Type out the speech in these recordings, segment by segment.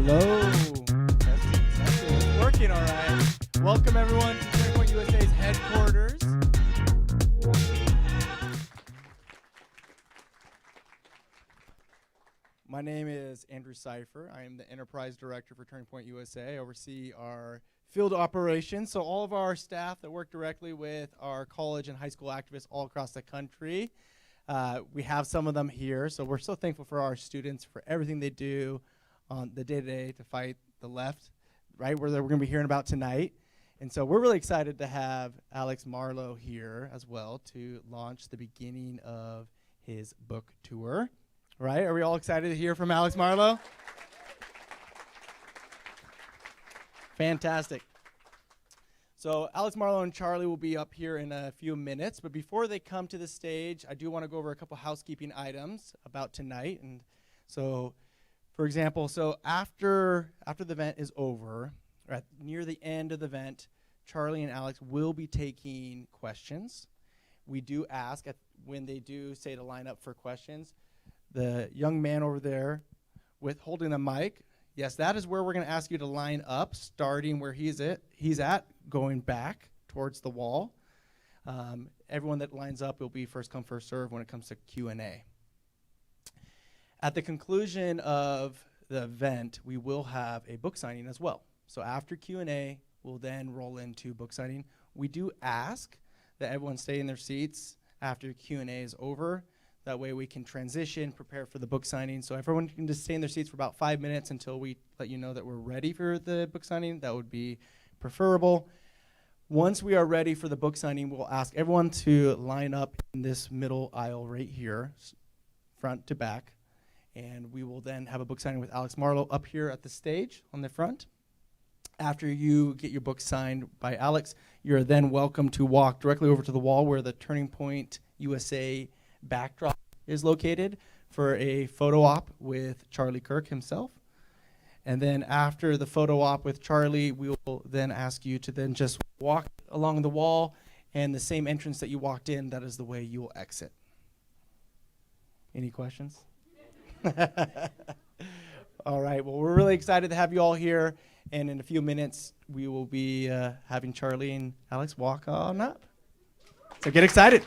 Hello. Testing. It's working all right. Welcome everyone to Turning Point USA's headquarters. My name is Andrew Cipher. I am the Enterprise Director for Turning Point USA. I oversee our field operations, so all of our staff that work directly with our college and high school activists all across the country. We have some of them here, so we're so thankful for our students for everything they do on the day-to-day to fight the left, right, where we're going to be hearing about tonight. And so we're really excited to have Alex Marlow here as well to launch the beginning of his book tour. Right? Are we all excited to hear from Alex Marlow? Fantastic. So Alex Marlow and Charlie will be up here in a few minutes, but before they come to the stage, I do want to go over a couple housekeeping items about tonight. And so, for example, so after the event is over, or near the end of the event, Charlie and Alex will be taking questions. We do ask when they do say to line up for questions. The young man over there with holding the mic, yes, that is where we're going to ask you to line up, starting where he's at, going back towards the wall. Everyone that lines up will be first come, first serve when it comes to Q&A. At the conclusion of the event, we will have a book signing as well. So after Q&A, we'll then roll into book signing. We do ask that everyone stay in their seats after Q&A is over. That way we can transition, prepare for the book signing. So everyone can just stay in their seats for about 5 minutes until we let you know that we're ready for the book signing. That would be preferable. Once we are ready for the book signing, we'll ask everyone to line up in this middle aisle right here, front to back. And we will then have a book signing with Alex Marlow up here at the stage on the front. After you get your book signed by Alex, you're then welcome to walk directly over to the wall where the Turning Point USA backdrop is located for a photo op with Charlie Kirk himself. And then after the photo op with Charlie, we will then ask you to then just walk along the wall, and the same entrance that you walked in, that is the way you will exit. Any questions? All right, well, we're really excited to have you all here, and in a few minutes, we will be having Charlie and Alex walk on up. So get excited.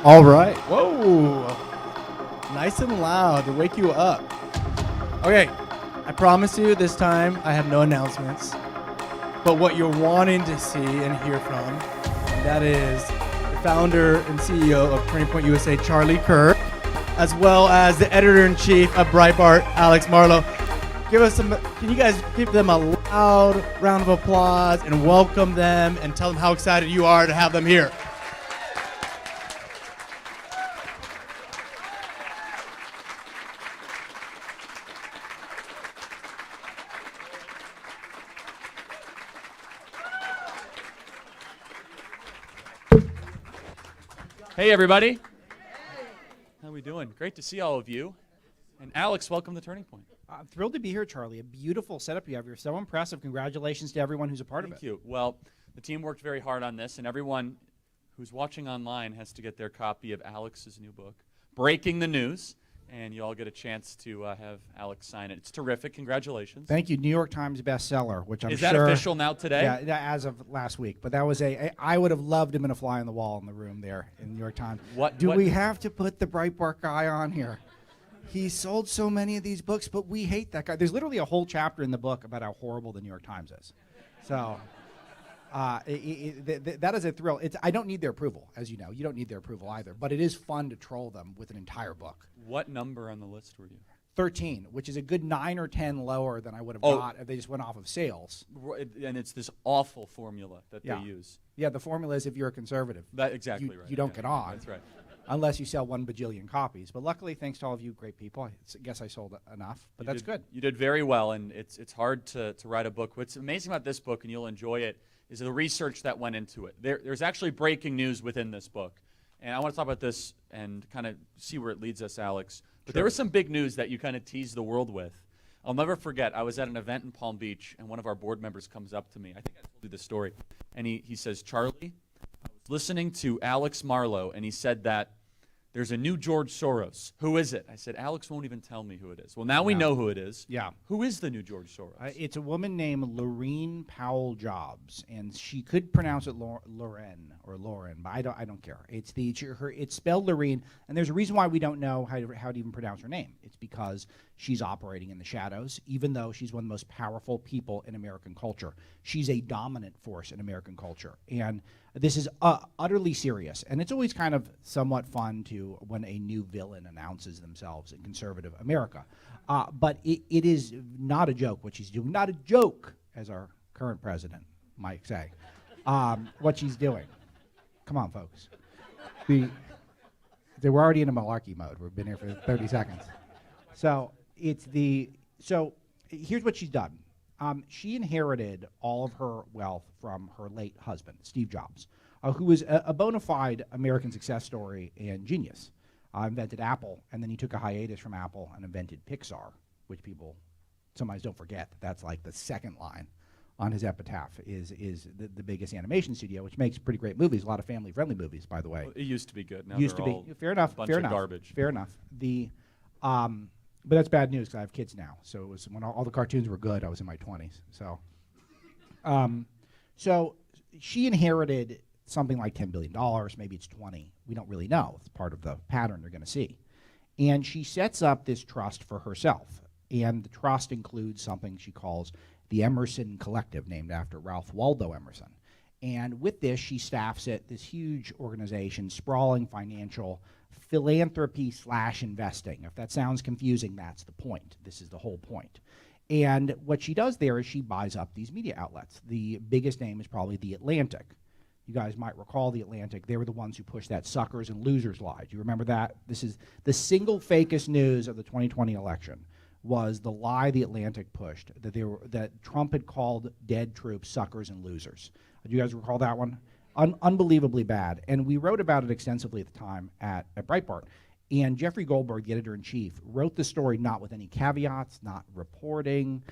All right. Whoa. Nice and loud to wake you up. Okay. I promise you this time I have no announcements. But what you're wanting to see and hear from, and that is the founder and CEO of Turning Point USA, Charlie Kirk, as well as the editor-in-chief of Breitbart, Alex Marlow. Can you guys give them a loud round of applause and welcome them and tell them how excited you are to have them here. Hey, everybody. How are we doing? Great to see all of you. And Alex, welcome to Turning Point. I'm thrilled to be here, Charlie. A beautiful setup you have. You're so impressive. Congratulations to everyone who's a part of it. Thank you. Well, the team worked very hard on this, and everyone who's watching online has to get their copy of Alex's new book, Breaking the News, and you all get a chance to have Alex sign it. It's terrific. Congratulations. Thank you. New York Times bestseller, which I'm sure. Is that official now today? Yeah, as of last week. But that was I would have loved him in a fly on the wall in the room there in New York Times. Do we have to put the Breitbart guy on here? He sold so many of these books, but we hate that guy. There's literally a whole chapter in the book about how horrible the New York Times is. So that is a thrill. I don't need their approval, as you know. You don't need their approval either. But it is fun to troll them with an entire book. What number on the list were you? 13, which is a good 9 or 10 lower than I would have got if they just went off of sales. And it's this awful formula that they use. Yeah, the formula is if you're a conservative. Exactly right. You don't get on. That's right. Unless you sell 1 bajillion copies. But luckily, thanks to all of you great people, I guess I sold enough. But that's good. You did very well, and it's hard to write a book. What's amazing about this book, and you'll enjoy it, is the research that went into it. There's actually breaking news within this book. And I want to talk about this and kind of see where it leads us, Alex. But there was some big news that you kind of teased the world with. I'll never forget, I was at an event in Palm Beach, and one of our board members comes up to me. I think I told you this story. And he says, Charlie, I was listening to Alex Marlow, and he said that there's a new George Soros. Who is it? I said, Alex won't even tell me who it is. Well, now we know who it is. Yeah. Who is the new George Soros? It's a woman named Laurene Powell Jobs, and she could pronounce it Laurene or Lauren, but I don't care. It's spelled Laurene, and there's a reason why we don't know how to even pronounce her name. It's because she's operating in the shadows, even though she's one of the most powerful people in American culture. She's a dominant force in American culture, and this is utterly serious, and it's always kind of somewhat fun when a new villain announces themselves in conservative America. But it is not a joke what she's doing. Not a joke, as our current president might say, what she's doing. Come on, folks. We're already in a malarkey mode. We've been here for 30 seconds. So here's what she's done. She inherited all of her wealth from her late husband, Steve Jobs, who was a bona fide American success story and genius. Invented Apple, and then he took a hiatus from Apple and invented Pixar, which people sometimes don't forget. That's like the second line on his epitaph is the biggest animation studio, which makes pretty great movies, a lot of family-friendly movies, by the way. Well, it used to be good. Now used to be. all Fair enough. A bunch fair of enough. garbage. Fair enough. But that's bad news because I have kids now. So it was when all the cartoons were good, I was in my 20s. So she inherited something like $10 billion, maybe it's 20. We don't really know. It's part of the pattern you're going to see. And she sets up this trust for herself. And the trust includes something she calls the Emerson Collective, named after Ralph Waldo Emerson. And with this, she staffs it, this huge organization, sprawling financial philanthropy/investing. If that sounds confusing, that's the point. This is the whole point. And what she does there is she buys up these media outlets. The biggest name is probably The Atlantic. You guys might recall The Atlantic. They were the ones who pushed that suckers and losers lie. Do you remember that? This is the single fakest news of the 2020 election was the lie The Atlantic pushed, that Trump had called dead troops suckers and losers. Do you guys recall that one? Unbelievably bad. And we wrote about it extensively at the time at Breitbart. And Jeffrey Goldberg, the editor-in-chief, wrote the story not with any caveats, not reporting,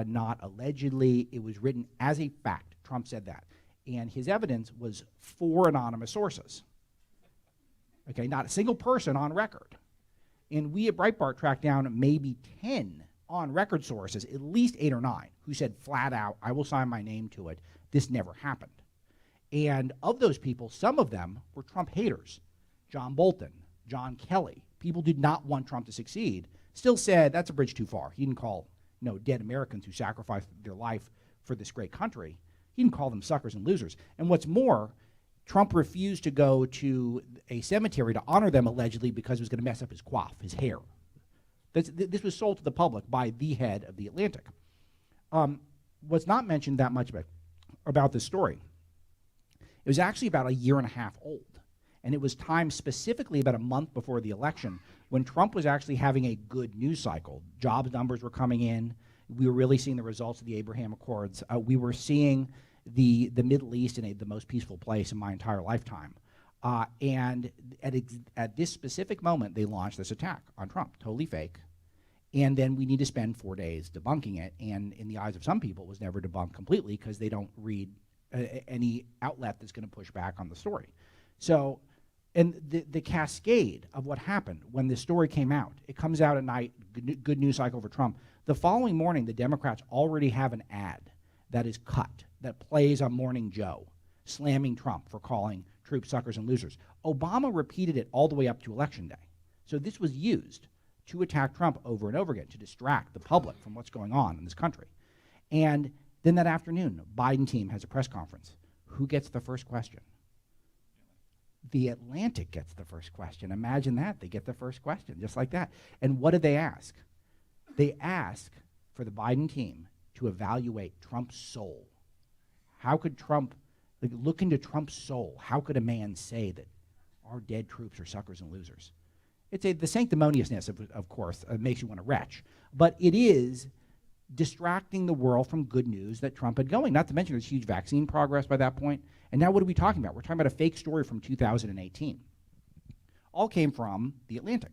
not allegedly. It was written as a fact. Trump said that. And his evidence was 4 anonymous sources. Okay, not a single person on record. And we at Breitbart tracked down maybe 10 on-record sources, at least 8 or 9, who said flat out, I will sign my name to it. This never happened. And of those people, some of them were Trump haters. John Bolton, John Kelly, people did not want Trump to succeed, still said that's a bridge too far. He didn't call dead Americans who sacrificed their life for this great country. He didn't call them suckers and losers. And what's more, Trump refused to go to a cemetery to honor them allegedly because it was going to mess up his coif, his hair. This was sold to the public by the head of the Atlantic. What's not mentioned that much about this story, it was actually about a year and a half old. And it was timed specifically about a month before the election when Trump was actually having a good news cycle. Jobs numbers were coming in. We were really seeing the results of the Abraham Accords. We were seeing the Middle East in the most peaceful place in my entire lifetime. And at this specific moment, they launched this attack on Trump, totally fake. And then we need to spend 4 days debunking it. And in the eyes of some people, it was never debunked completely because they don't read any outlet that's going to push back on the story. So, and the cascade of what happened when this story came out, it comes out at night, good news cycle for Trump. The following morning, the Democrats already have an ad that is cut, that plays on Morning Joe, slamming Trump for calling troops suckers and losers. Obama repeated it all the way up to Election Day. So this was used to attack Trump over and over again, to distract the public from what's going on in this country. And then that afternoon, Biden team has a press conference. Who gets the first question? The Atlantic gets the first question. Imagine that. They get the first question, just like that. And what did they ask? They ask for the Biden team to evaluate Trump's soul. How could Trump, look into Trump's soul? How could a man say that our dead troops are suckers and losers? It's the sanctimoniousness, of course, makes you want to retch. But it is distracting the world from good news that Trump had going. Not to mention there's huge vaccine progress by that point. And now what are we talking about? We're talking about a fake story from 2018. All came from The Atlantic.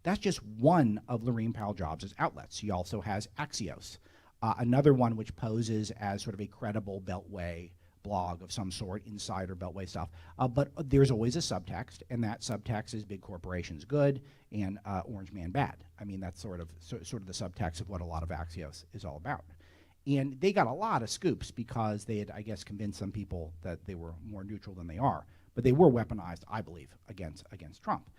That's just one of Laurene Powell Jobs' outlets. She also has Axios, another one which poses as sort of a credible Beltway blog of some sort, insider Beltway stuff. But there's always a subtext, and that subtext is big corporations good and orange man bad. I mean, that's sort of the subtext of what a lot of Axios is all about. And they got a lot of scoops because they had, I guess, convinced some people that they were more neutral than they are. But they were weaponized, I believe, against Trump.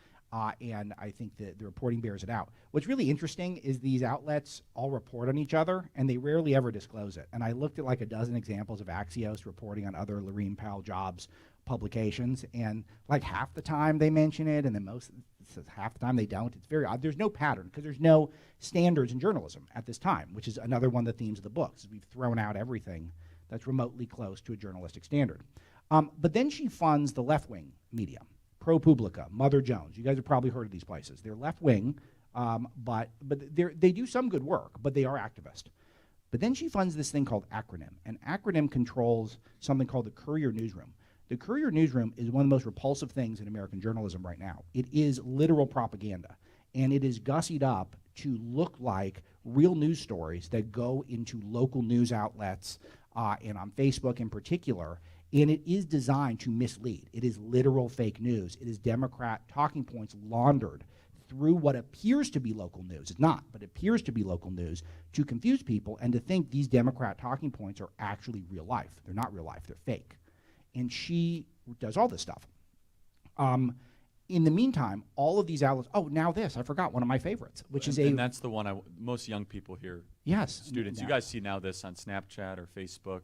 And I think that the reporting bears it out. What's really interesting is these outlets all report on each other, and they rarely ever disclose it. And I looked at like a dozen examples of Axios reporting on other Laurene Powell Jobs publications, and like half the time they mention it, and then half the time they don't. It's very odd. There's no pattern because there's no standards in journalism at this time, which is another one of the themes of the books. We've thrown out everything that's remotely close to a journalistic standard. But then she funds the left-wing media. ProPublica, Mother Jones. You guys have probably heard of these places. They're left-wing, but they do some good work, but they are activist. But then she funds this thing called Acronym, and Acronym controls something called the Courier Newsroom. The Courier Newsroom is one of the most repulsive things in American journalism right now. It is literal propaganda, and it is gussied up to look like real news stories that go into local news outlets and on Facebook in particular. And it is designed to mislead. It is literal fake news. It is Democrat talking points laundered through what appears to be local news. It's not, but it appears to be local news to confuse people and to think these Democrat talking points are actually real life. They're not real life, they're fake. And she does all this stuff. In the meantime, all of these outlets, now this, I forgot, one of my favorites, which is and that's the one most young people here. Yes. Students, you guys see Now This on Snapchat or Facebook.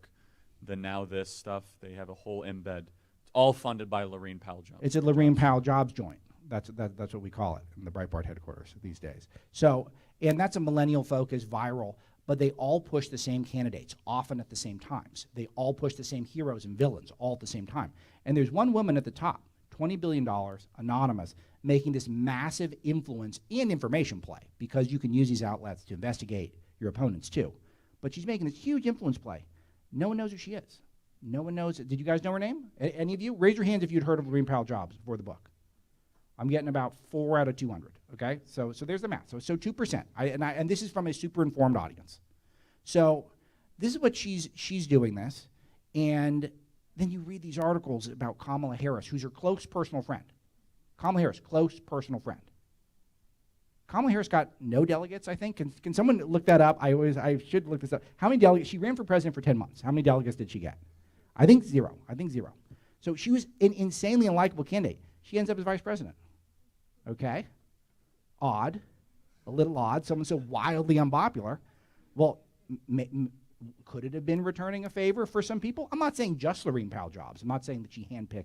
The Now This stuff, they have a whole embed. It's all funded by Laurene Powell Jobs. It's a Laurene Powell Jobs joint. That's what we call it in the Breitbart headquarters these days. So, and that's a millennial focus, viral, but they all push the same candidates, often at the same times. They all push the same heroes and villains, all at the same time. And there's one woman at the top, $20 billion, anonymous, making this massive influence and information play, because you can use these outlets to investigate your opponents too. But she's making this huge influence play. No one knows who she is. No one knows. Did you guys know her name? Any of you? Raise your hands if you'd heard of Laurene Powell Jobs before the book. I'm getting about 4 out of 200. Okay, so there's the math. So 2%. And this is from a super informed audience. So this is what she's doing this, and then you read these articles about Kamala Harris, who's her close personal friend. Kamala Harris, close personal friend. Kamala Harris got no delegates, I think. Can someone look that up? I should look this up. How many delegates? She ran for president for 10 months. How many delegates did she get? I think zero. So she was an insanely unlikable candidate. She ends up as vice president. Okay? Odd. A little odd. Someone so wildly unpopular. Well, could it have been returning a favor for some people? I'm not saying just Laurene Powell Jobs. I'm not saying that she handpicked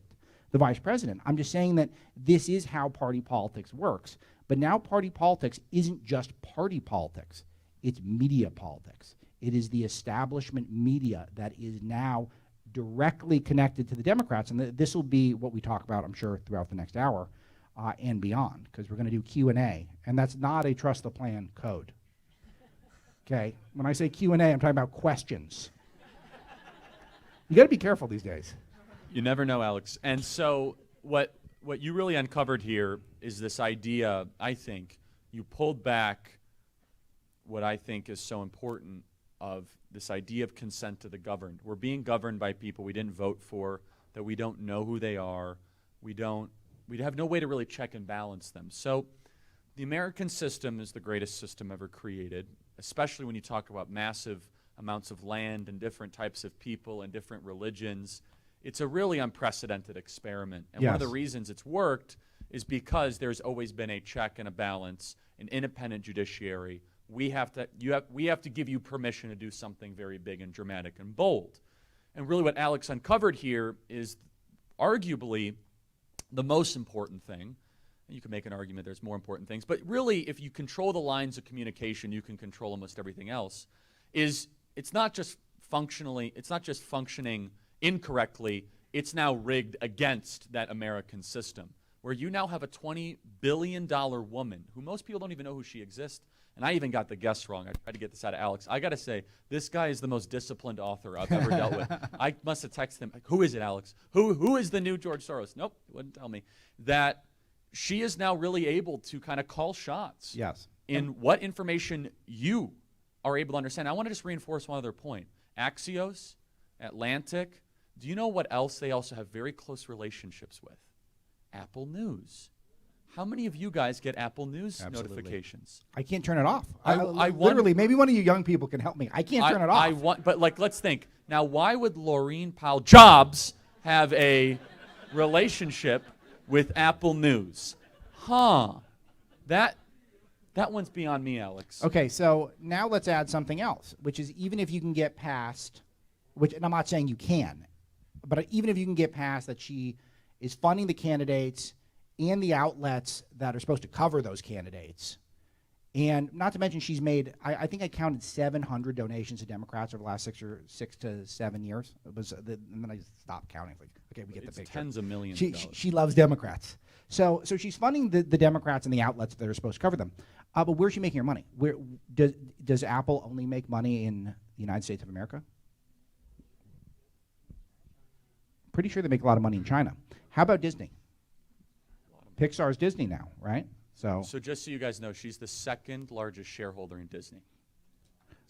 the vice president. I'm just saying that this is how party politics works. But now party politics isn't just party politics. It's media politics. It is the establishment media that is now directly connected to the Democrats. And this will be what we talk about, I'm sure, throughout the next hour and beyond, because we're going to do Q&A. And that's not a trust the plan code. Okay? When I say Q&A, I'm talking about questions. You got to be careful these days. You never know, Alex. And so what you really uncovered here is this idea, I think, you pulled back what I think is so important of this idea of consent to the governed. We're being governed by people we didn't vote for, that we don't know who they are. We have no way to really check and balance them. So the American system is the greatest system ever created, especially when you talk about massive amounts of land and different types of people and different religions. It's a really unprecedented experiment. And one of the reasons it's worked is because there's always been a check and a balance, an independent judiciary. We have to give you permission to do something very big and dramatic and bold. And really what Alex uncovered here is arguably the most important thing. You can make an argument there's more important things, but really if you control the lines of communication, you can control almost everything else. It's not just functioning incorrectly, it's now rigged against that American system, where you now have a $20 billion woman who most people don't even know who she exists. And I even got the guess wrong. I tried to get this out of Alex. I got to say, this guy is the most disciplined author I've ever dealt with. I must have texted him, who is it, Alex? Who is the new George Soros? Nope, wouldn't tell me. That she is now really able to kind of call shots in what information you are able to understand. I want to just reinforce one other point. Axios, Atlantic, do you know what else they also have very close relationships with? Apple News. How many of you guys get Apple News notifications? I can't turn it off. I literally, maybe one of you young people can help me. I can't turn it off. But let's think. Now, why would Laurene Powell Jobs have a relationship with Apple News? That one's beyond me, Alex. Okay, so now let's add something else, which is even if you can get past, and I'm not saying you can, but even if you can get past that she is funding the candidates and the outlets that are supposed to cover those candidates. And not to mention she's made, I think I counted 700 donations to Democrats over the last 6 to 7 years. It was, and then I stopped counting. Like, okay, we get the picture. Tens of millions of dollars. She loves Democrats. So she's funding the Democrats and the outlets that are supposed to cover them. But where's she making her money? Where does Apple only make money in the United States of America? Pretty sure they make a lot of money in China. How about Disney? Pixar's Disney now, right? So just so you guys know, she's the second largest shareholder in Disney.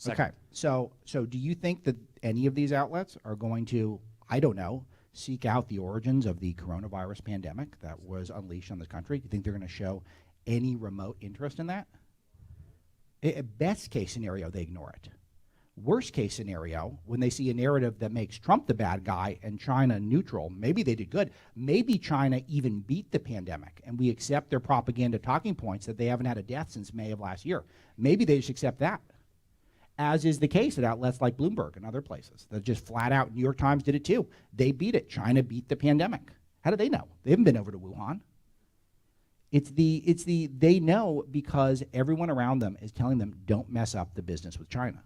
Okay. So do you think that any of these outlets are going to, I don't know, seek out the origins of the coronavirus pandemic that was unleashed on the country? Do you think they're going to show any remote interest in that? Best case scenario, they ignore it. Worst case scenario, when they see a narrative that makes Trump the bad guy and China neutral, maybe they did good. Maybe China even beat the pandemic and we accept their propaganda talking points that they haven't had a death since May of last year. Maybe they just accept that, as is the case at outlets like Bloomberg and other places that just flat out, New York Times did it too. They beat it. China beat the pandemic. How do they know? They haven't been over to Wuhan. They know because everyone around them is telling them don't mess up the business with China.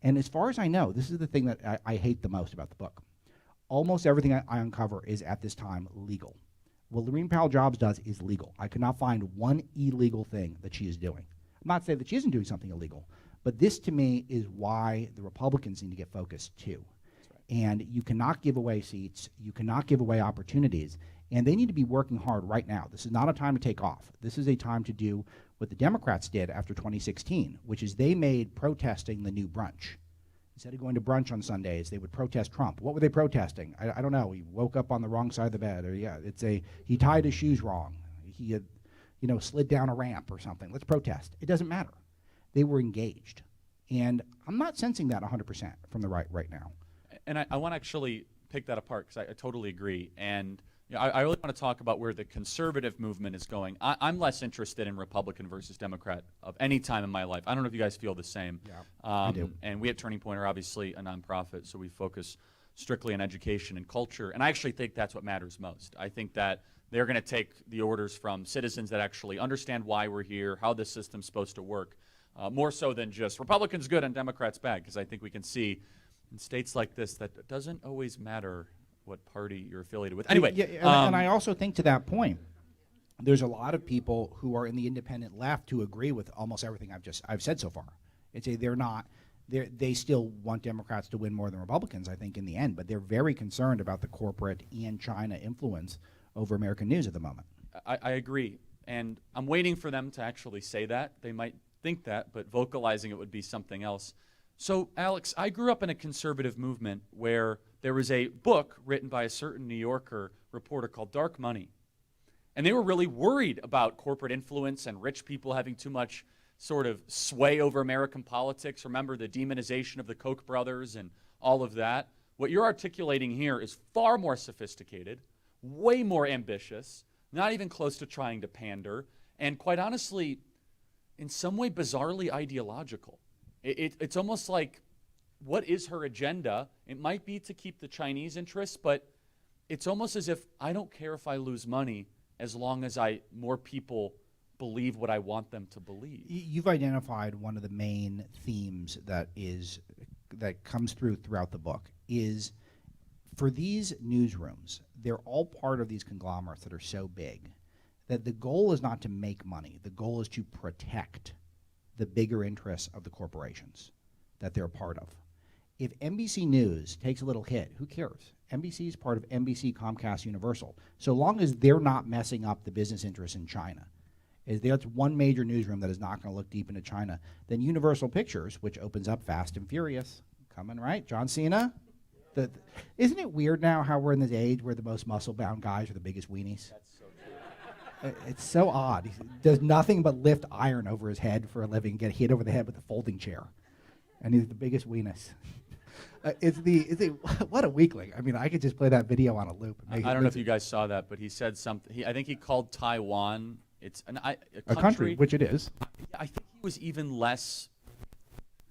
And as far as I know, this is the thing that I hate the most about the book. Almost everything I uncover is at this time legal. What Laurene Powell Jobs does is legal. I could not find one illegal thing that she is doing. I'm not saying that she isn't doing something illegal, but this to me is why the Republicans need to get focused too. Right. And you cannot give away seats, you cannot give away opportunities, and they need to be working hard right now. This is not a time to take off. This is a time to do what the Democrats did after 2016, which is they made protesting the new brunch. Instead of going to brunch on Sundays, they would protest Trump. What were they protesting? I don't know. He woke up on the wrong side of the bed, or he tied his shoes wrong. He had, slid down a ramp or something. Let's protest. It doesn't matter. They were engaged, and I'm not sensing that 100% from the right now. And I want to actually pick that apart because I totally agree. And Yeah, I really want to talk about where the conservative movement is going. I'm less interested in Republican versus Democrat of any time in my life. I don't know if you guys feel the same. Yeah, I do. And we at Turning Point are obviously a nonprofit, so we focus strictly on education and culture. And I actually think that's what matters most. I think that they're going to take the orders from citizens that actually understand why we're here, how the system's supposed to work, more so than just Republicans good and Democrats bad, because I think we can see in states like this that it doesn't always matter what party you're affiliated with. Anyway. Yeah, and I also think to that point, there's a lot of people who are in the independent left who agree with almost everything I've said so far. They still want Democrats to win more than Republicans, I think, in the end, but they're very concerned about the corporate and China influence over American news at the moment. I agree, and I'm waiting for them to actually say that. They might think that, but vocalizing it would be something else. So, Alex, I grew up in a conservative movement where there was a book written by a certain New Yorker reporter called Dark Money. And they were really worried about corporate influence and rich people having too much sort of sway over American politics. Remember the demonization of the Koch brothers and all of that? What you're articulating here is far more sophisticated, way more ambitious, not even close to trying to pander, and quite honestly, in some way bizarrely ideological. It's almost like, what is her agenda? It might be to keep the Chinese interests, but it's almost as if I don't care if I lose money as long as more people believe what I want them to believe. You've identified one of the main themes that comes throughout the book is for these newsrooms, they're all part of these conglomerates that are so big that the goal is not to make money. The goal is to protect the bigger interests of the corporations that they're a part of. If NBC News takes a little hit, who cares? NBC is part of NBC, Comcast, Universal. So long as they're not messing up the business interests in China, that's one major newsroom that is not going to look deep into China, then Universal Pictures, which opens up Fast and Furious, coming, right? John Cena? Isn't it weird now how we're in this age where the most muscle-bound guys are the biggest weenies? That's so true. It's so odd. He does nothing but lift iron over his head for a living, get hit over the head with a folding chair. And he's the biggest weenus. What a weakling. I mean, I could just play that video on a loop. I don't know if you guys saw that, but he said something. I think he called Taiwan, a country, which it is. I think he was even less.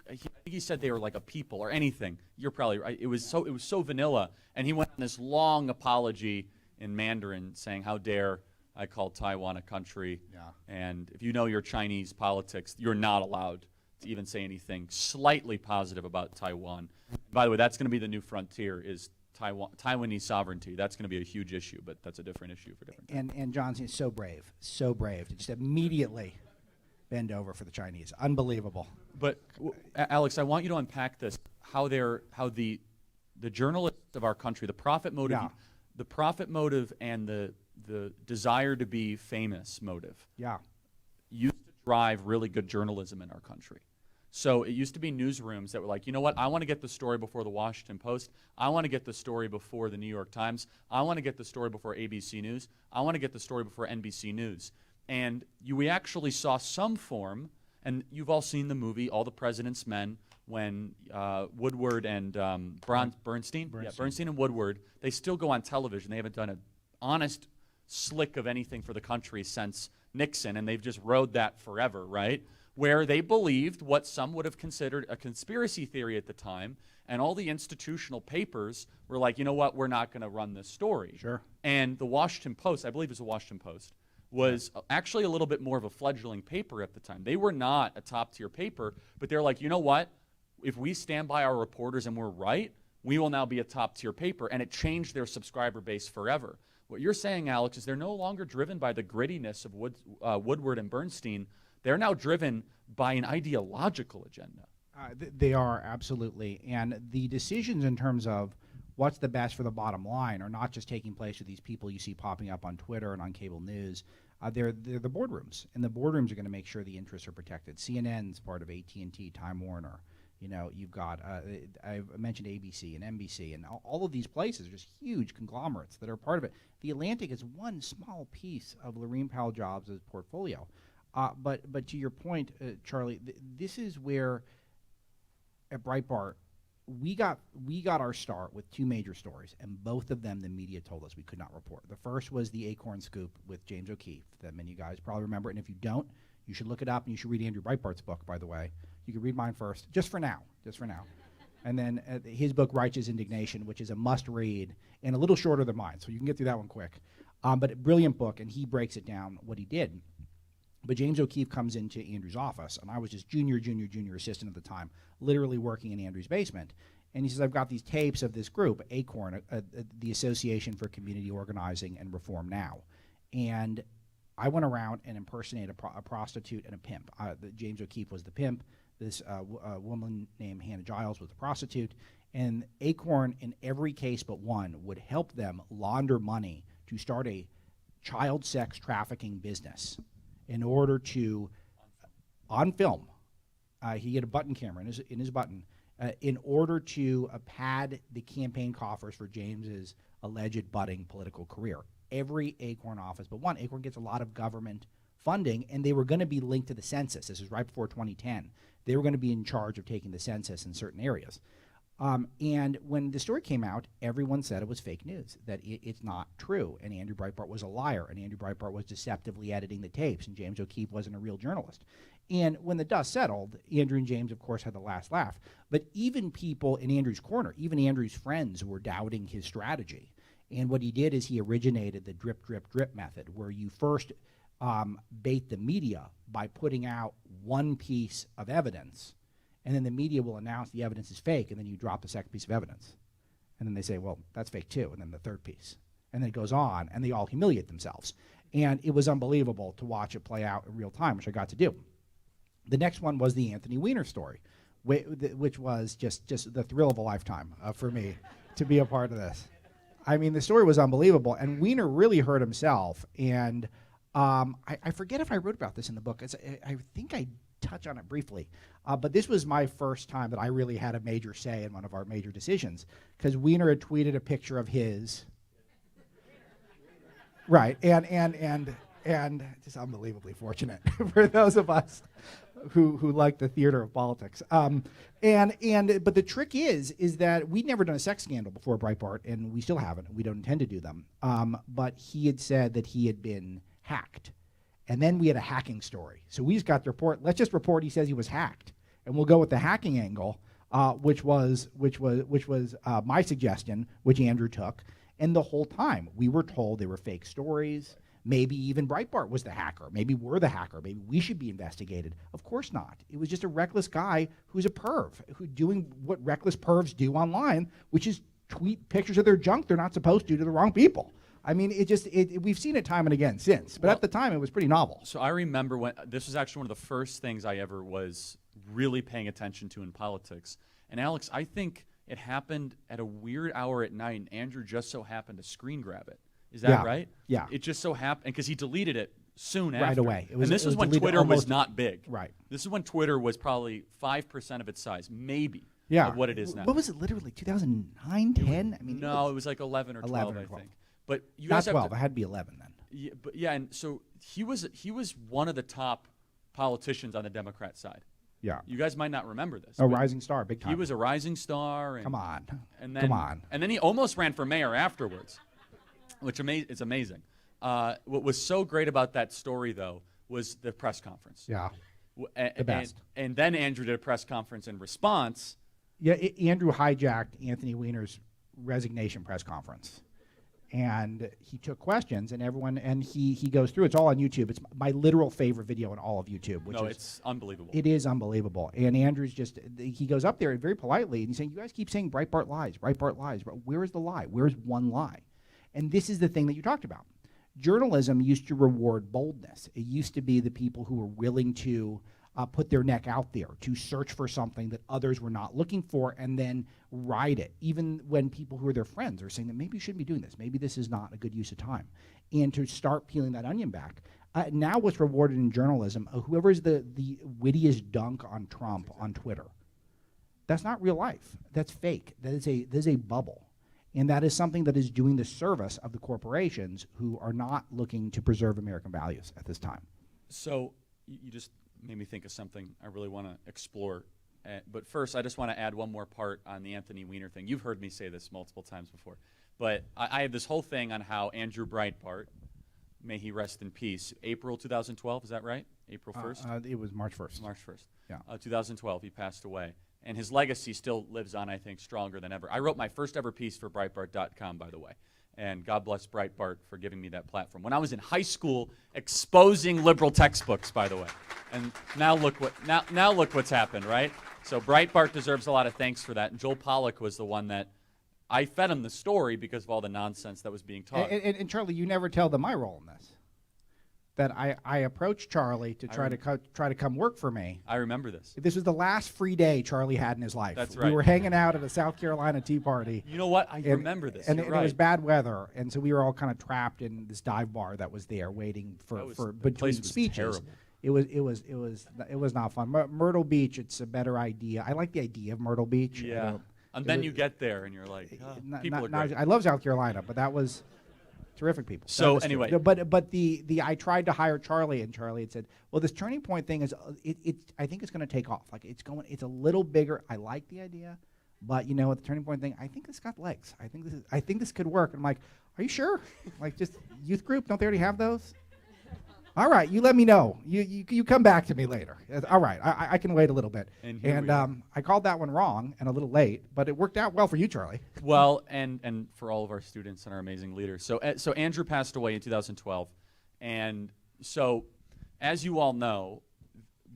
I think he said they were like a people or anything. You're probably right. It was so vanilla, and he went on this long apology in Mandarin saying, "How dare I call Taiwan a country?" Yeah. And if you know your Chinese politics, you're not allowed to even say anything slightly positive about Taiwan. By the way, that's going to be the new frontier, is Taiwanese sovereignty. That's going to be a huge issue, but that's a different issue for different times. And Johnson is so brave to just immediately bend over for the Chinese. Unbelievable. But Alex, I want you to unpack this, how the journalists of our country, the profit motive, and the desire to be famous motive, used to drive really good journalism in our country. So it used to be newsrooms that were like, you know what, I want to get the story before the Washington Post. I want to get the story before the New York Times. I want to get the story before ABC News. I want to get the story before NBC News. And we actually saw some form, and you've all seen the movie, All the President's Men, when Woodward and Bernstein and Woodward, they still go on television. They haven't done an honest slick of anything for the country since Nixon, and they've just rode that forever, right? Where they believed what some would have considered a conspiracy theory at the time, and all the institutional papers were like, you know what, we're not going to run this story. Sure. And the Washington Post, I believe it was the Washington Post, was actually a little bit more of a fledgling paper at the time. They were not a top-tier paper, but they're like, you know what, if we stand by our reporters and we're right, we will now be a top-tier paper, and it changed their subscriber base forever. What you're saying, Alex, is they're no longer driven by the grittiness of Woodward and Bernstein. They're now driven by an ideological agenda. They are, absolutely. And the decisions in terms of what's the best for the bottom line are not just taking place with these people you see popping up on Twitter and on cable news. They're the boardrooms, and the boardrooms are going to make sure the interests are protected. CNN's part of AT&T, Time Warner. You know, you've got, I've mentioned ABC and NBC, and all of these places are just huge conglomerates that are part of it. The Atlantic is one small piece of Laurene Powell Jobs' portfolio. But to your point, Charlie, this is where at Breitbart we got our start with two major stories, and both of them the media told us we could not report. The first was the Acorn scoop with James O'Keefe that many of you guys probably remember, and if you don't, you should look it up, and you should read Andrew Breitbart's book, by the way. You can read mine first, just for now. And then his book, Righteous Indignation, which is a must-read and a little shorter than mine, so you can get through that one quick. But a brilliant book, and he breaks it down what he did. But James O'Keefe comes into Andrew's office, and I was just junior assistant at the time, literally working in Andrew's basement. And he says, I've got these tapes of this group, ACORN, the Association for Community Organizing and Reform Now. And I went around and impersonated a prostitute and a pimp. James O'Keefe was the pimp. This woman named Hannah Giles was the prostitute. And ACORN, in every case but one, would help them launder money to start a child sex trafficking business in order to, on film, he had a button camera in his button, in order to pad the campaign coffers for James's alleged budding political career. Every ACORN office but one. ACORN gets a lot of government funding, and they were going to be linked to the census. This is right before 2010. They were going to be in charge of taking the census in certain areas. And when the story came out, everyone said it was fake news, that it's not true, and Andrew Breitbart was a liar, and Andrew Breitbart was deceptively editing the tapes, and James O'Keefe wasn't a real journalist. And when the dust settled, Andrew and James, of course, had the last laugh. But even people in Andrew's corner, even Andrew's friends, were doubting his strategy. And what he did is he originated the drip, drip, drip method, where you first bait the media by putting out one piece of evidence, and then the media will announce the evidence is fake, and then you drop the second piece of evidence. And then they say, well, that's fake too, and then the third piece. And then it goes on, and they all humiliate themselves. And it was unbelievable to watch it play out in real time, which I got to do. The next one was the Anthony Weiner story, which was just the thrill of a lifetime for me to be a part of this. I mean, the story was unbelievable, and Weiner really hurt himself. And I forget if I wrote about this in the book. I think I touch on it briefly. But this was my first time that I really had a major say in one of our major decisions, because Weiner had tweeted a picture of his. Right, and just unbelievably fortunate for those of us who like the theater of politics. But the trick is that we'd never done a sex scandal before Breitbart, and we still haven't. We don't intend to do them. But he had said that he had been hacked. And then we had a hacking story. So we just got the report. Let's just report he says he was hacked. And we'll go with the hacking angle, which was my suggestion, which Andrew took. And the whole time we were told they were fake stories. Maybe even Breitbart was the hacker. Maybe we're the hacker. Maybe we should be investigated. Of course not. It was just a reckless guy who's a perv, who doing what reckless pervs do online, which is tweet pictures of their junk they're not supposed to the wrong people. I mean, we've seen it time and again since, but at the time it was pretty novel. So I remember when this was actually one of the first things I ever was really paying attention to in politics. And Alex, I think it happened at a weird hour at night, and Andrew just so happened to screen grab it. Is that right? Yeah. It just so happened, because he deleted it soon after. Right away. And this was when Twitter was not big. Right. This is when Twitter was probably 5% of its size, maybe, of what it is now. What was it, literally 2009, 10? I mean, no, it was like 11 or 12, I think. But you not guys 12. It had to be 11 then. Yeah, and so he was one of the top politicians on the Democrat side. Yeah. You guys might not remember this. A rising star, big time. He was a rising star. And, Come on. And then, Come on. And then he almost ran for mayor afterwards, which is amazing. What was so great about that story, though, was the press conference. Yeah. The best. And then Andrew did a press conference in response. Yeah, Andrew hijacked Anthony Weiner's resignation press conference. And he took questions, and he goes through. It's all on YouTube. It's my literal favorite video on all of YouTube. It's unbelievable. It is unbelievable. And Andrew's he goes up there very politely, and he's saying, you guys keep saying Breitbart lies, Breitbart lies. But where is the lie? Where's one lie? And this is the thing that you talked about. Journalism used to reward boldness. It used to be the people who were willing to put their neck out there, to search for something that others were not looking for, and then ride it, even when people who are their friends are saying that maybe you shouldn't be doing this, maybe this is not a good use of time, and to start peeling that onion back. Now what's rewarded in journalism, whoever's the wittiest dunk on Trump on Twitter, that's not real life. That's fake. That is a bubble. And that is something that is doing the service of the corporations who are not looking to preserve American values at this time. So you just made me think of something I really want to explore But first, I just want to add one more part on the Anthony Weiner thing. You've heard me say this multiple times before. But I have this whole thing on how Andrew Breitbart, may he rest in peace, April 2012, is that right? April 1st? It was March 1st. March 1st. Yeah. 2012, he passed away. And his legacy still lives on, I think, stronger than ever. I wrote my first ever piece for Breitbart.com, by the way. And God bless Breitbart for giving me that platform. When I was in high school, exposing liberal textbooks, by the way. And now look what's happened, right? So Breitbart deserves a lot of thanks for that. And Joel Pollack was the one that I fed him the story because of all the nonsense that was being taught. And Charlie, you never tell them my role in this. That I approached Charlie to try to come work for me. I remember this. This was the last free day Charlie had in his life. That's right. We were hanging out at a South Carolina Tea Party. You know what? I remember this. And You're it right. was bad weather, and so we were all kind of trapped in this dive bar that was there, waiting for between speeches. Terrible. It was not fun. Myrtle Beach, it's a better idea. I like the idea of Myrtle Beach. Yeah. And then you get there and you're like, people are great. I love South Carolina, but that was terrific people. So anyway, but the I tried to hire Charlie, and Charlie had said, well, this Turning Point thing is I think it's going to take off. Like it's a little bigger. I like the idea, but you know, with the Turning Point thing, I think it's got legs. I think this could work. And I'm like, are you sure? Like, just youth group? Don't they already have those? All right, you let me know. You come back to me later. All right, I can wait a little bit. And I called that one wrong and a little late, but it worked out well for you, Charlie. Well, and for all of our students and our amazing leaders. So Andrew passed away in 2012, and so as you all know,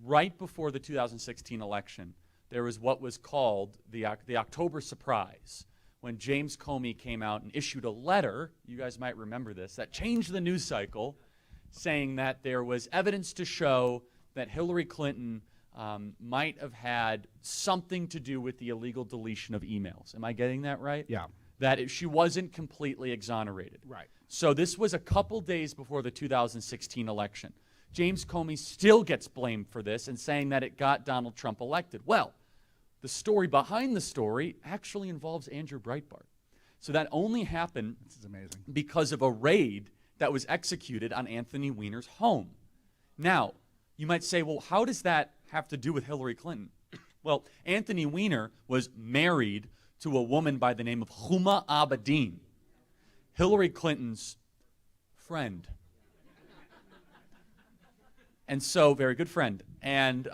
right before the 2016 election, there was what was called the October surprise, when James Comey came out and issued a letter. You guys might remember this, that changed the news cycle, saying that there was evidence to show that Hillary Clinton might have had something to do with the illegal deletion of emails. Am I getting that right? Yeah. That she wasn't completely exonerated. Right. So this was a couple days before the 2016 election. James Comey still gets blamed for this and saying that it got Donald Trump elected. Well, the story behind the story actually involves Andrew Breitbart. So that only happened This is amazing. because of a raid that was executed on Anthony Weiner's home. Now, you might say, well, how does that have to do with Hillary Clinton? Well, Anthony Weiner was married to a woman by the name of Huma Abedin, Hillary Clinton's friend. And so, very good friend. And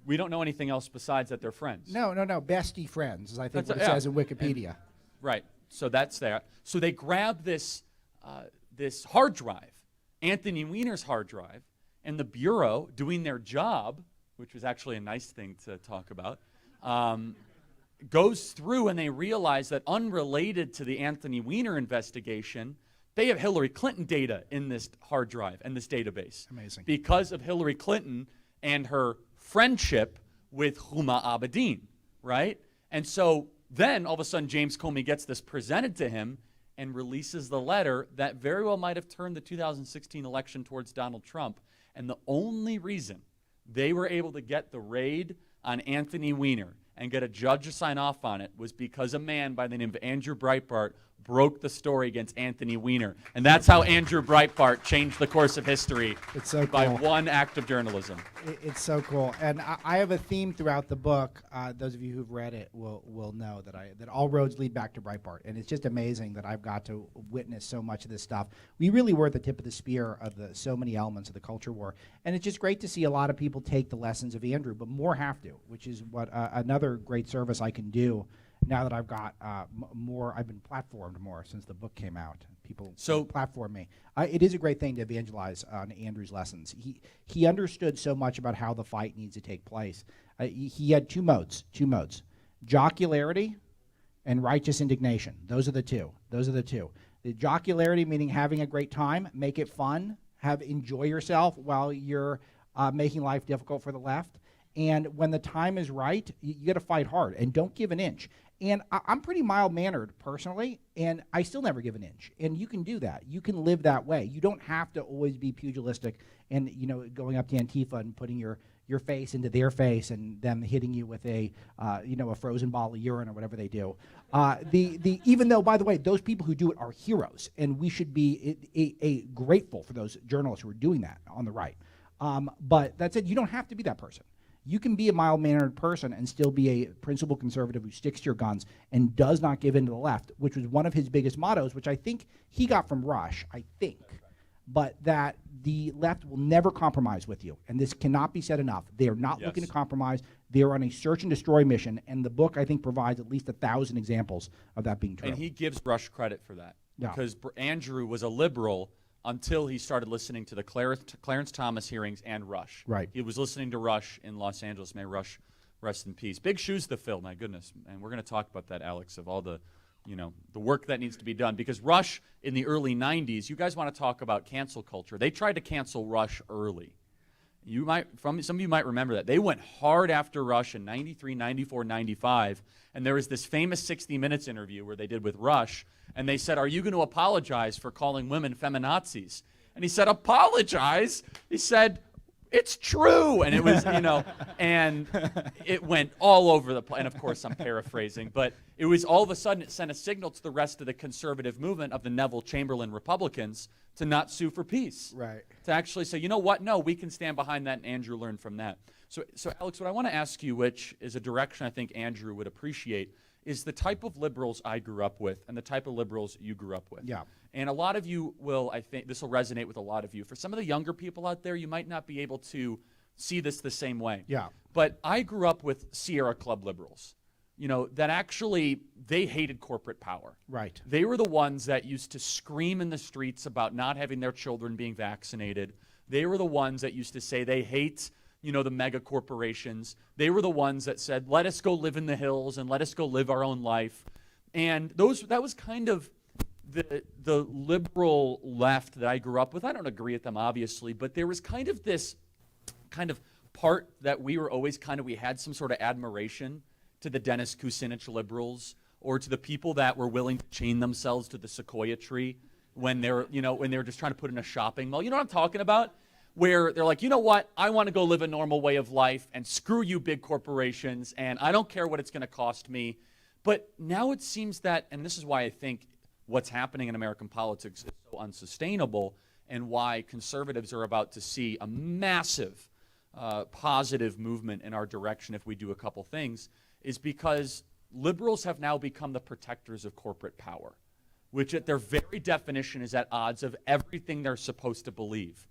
we don't know anything else besides that they're friends. No. Bestie friends, as I think That's what it says in Wikipedia. Right. So that's there. So they grabbed this hard drive, Anthony Weiner's hard drive, and the Bureau, doing their job, which was actually a nice thing to talk about, goes through and they realize that unrelated to the Anthony Weiner investigation, they have Hillary Clinton data in this hard drive and this database. Amazing. Because of Hillary Clinton and her friendship with Huma Abedin, right? And so then all of a sudden James Comey gets this presented to him and releases the letter that very well might have turned the 2016 election towards Donald Trump. And the only reason they were able to get the raid on Anthony Weiner and get a judge to sign off on it was because a man by the name of Andrew Breitbart broke the story against Anthony Weiner. And that's how Andrew Breitbart changed the course of history. It's so by cool. one act of journalism. It's so cool. And I have a theme throughout the book. Those of you who've read it will know that all roads lead back to Breitbart. And it's just amazing that I've got to witness so much of this stuff. We really were at the tip of the spear of so many elements of the culture war. And it's just great to see a lot of people take the lessons of Andrew, but more have to, which is what another great service I can do now that I've got more. I've been platformed more since the book came out. People platform me. It is a great thing to evangelize on Andrew's lessons. He understood so much about how the fight needs to take place. He had two modes: jocularity and righteous indignation. Those are the two. The jocularity meaning having a great time, make it fun, enjoy yourself while you're making life difficult for the left. And when the time is right, you got to fight hard and don't give an inch. And I'm pretty mild-mannered personally, and I still never give an inch. And you can do that. You can live that way. You don't have to always be pugilistic and going up to Antifa and putting your face into their face and them hitting you with a frozen bottle of urine or whatever they do. Even though, by the way, those people who do it are heroes, and we should be grateful for those journalists who are doing that on the right. But that said, you don't have to be that person. You can be a mild-mannered person and still be a principled conservative who sticks to your guns and does not give in to the left, which was one of his biggest mottos, which I think he got from Rush, I think. But that the left will never compromise with you. And this cannot be said enough. They are not looking to compromise. They are on a search and destroy mission. And the book, I think, provides at least 1,000 examples of that being true. And he gives Rush credit for that. Yeah. Because Andrew was a liberal until he started listening to the Clarence Thomas hearings and Rush. Right. He was listening to Rush in Los Angeles. May Rush rest in peace. Big shoes to fill, my goodness. And we're going to talk about that, Alex, of all the work that needs to be done. Because Rush in the early 90s, you guys want to talk about cancel culture. They tried to cancel Rush early. Some of you might remember that. They went hard after Rush in 93, 94, 95. And there was this famous 60 Minutes interview where they did with Rush. And they said, "Are you going to apologize for calling women feminazis?" And he said, "Apologize?" He said, "It's true." And it was, and it went all over the place. And of course, I'm paraphrasing, but it was all of a sudden it sent a signal to the rest of the conservative movement of the Neville Chamberlain Republicans to not sue for peace. Right. To actually say, you know what? No, we can stand behind that, and Andrew learned from that. So Alex, what I want to ask you, which is a direction I think Andrew would appreciate, is the type of liberals I grew up with and the type of liberals you grew up with. Yeah. And a lot of you will, I think, this will resonate with a lot of you. For some of the younger people out there, you might not be able to see this the same way. Yeah. But I grew up with Sierra Club liberals, that actually, they hated corporate power. Right. They were the ones that used to scream in the streets about not having their children being vaccinated. They were the ones that used to say they hate the mega corporations. They were the ones that said, let us go live in the hills and let us go live our own life. And that was kind of the liberal left that I grew up with. I don't agree with them, obviously, but there was kind of this kind of part that we were always we had some sort of admiration to the Dennis Kucinich liberals or to the people that were willing to chain themselves to the sequoia tree when they were just trying to put in a shopping mall. You know what I'm talking about? Where they're like, you know what, I want to go live a normal way of life, and screw you big corporations, and I don't care what it's going to cost me. But now it seems that, and this is why I think what's happening in American politics is so unsustainable, and why conservatives are about to see a massive positive movement in our direction if we do a couple things, is because liberals have now become the protectors of corporate power, which at their very definition is at odds of everything they're supposed to believe.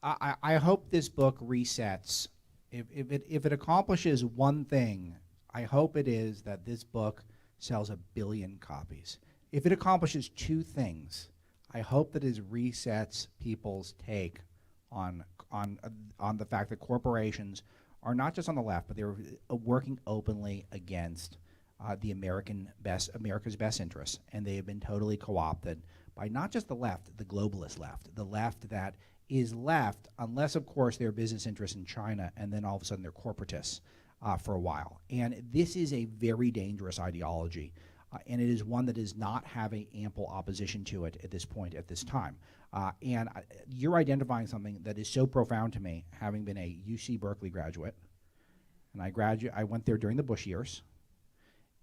I hope this book resets. If it accomplishes one thing, I hope it is that this book sells 1 billion copies. If it accomplishes two things, I hope that it resets people's take on the fact that corporations are not just on the left, but they're working openly against America's best interests, and they have been totally co-opted by not just the left, the globalist left, the left that is left, unless, of course, their business interests in China, and then all of a sudden they're corporatists for a while. And this is a very dangerous ideology, and it is one that does not have an ample opposition to it at this point, at this time. You're identifying something that is so profound to me, having been a UC Berkeley graduate, and I went there during the Bush years,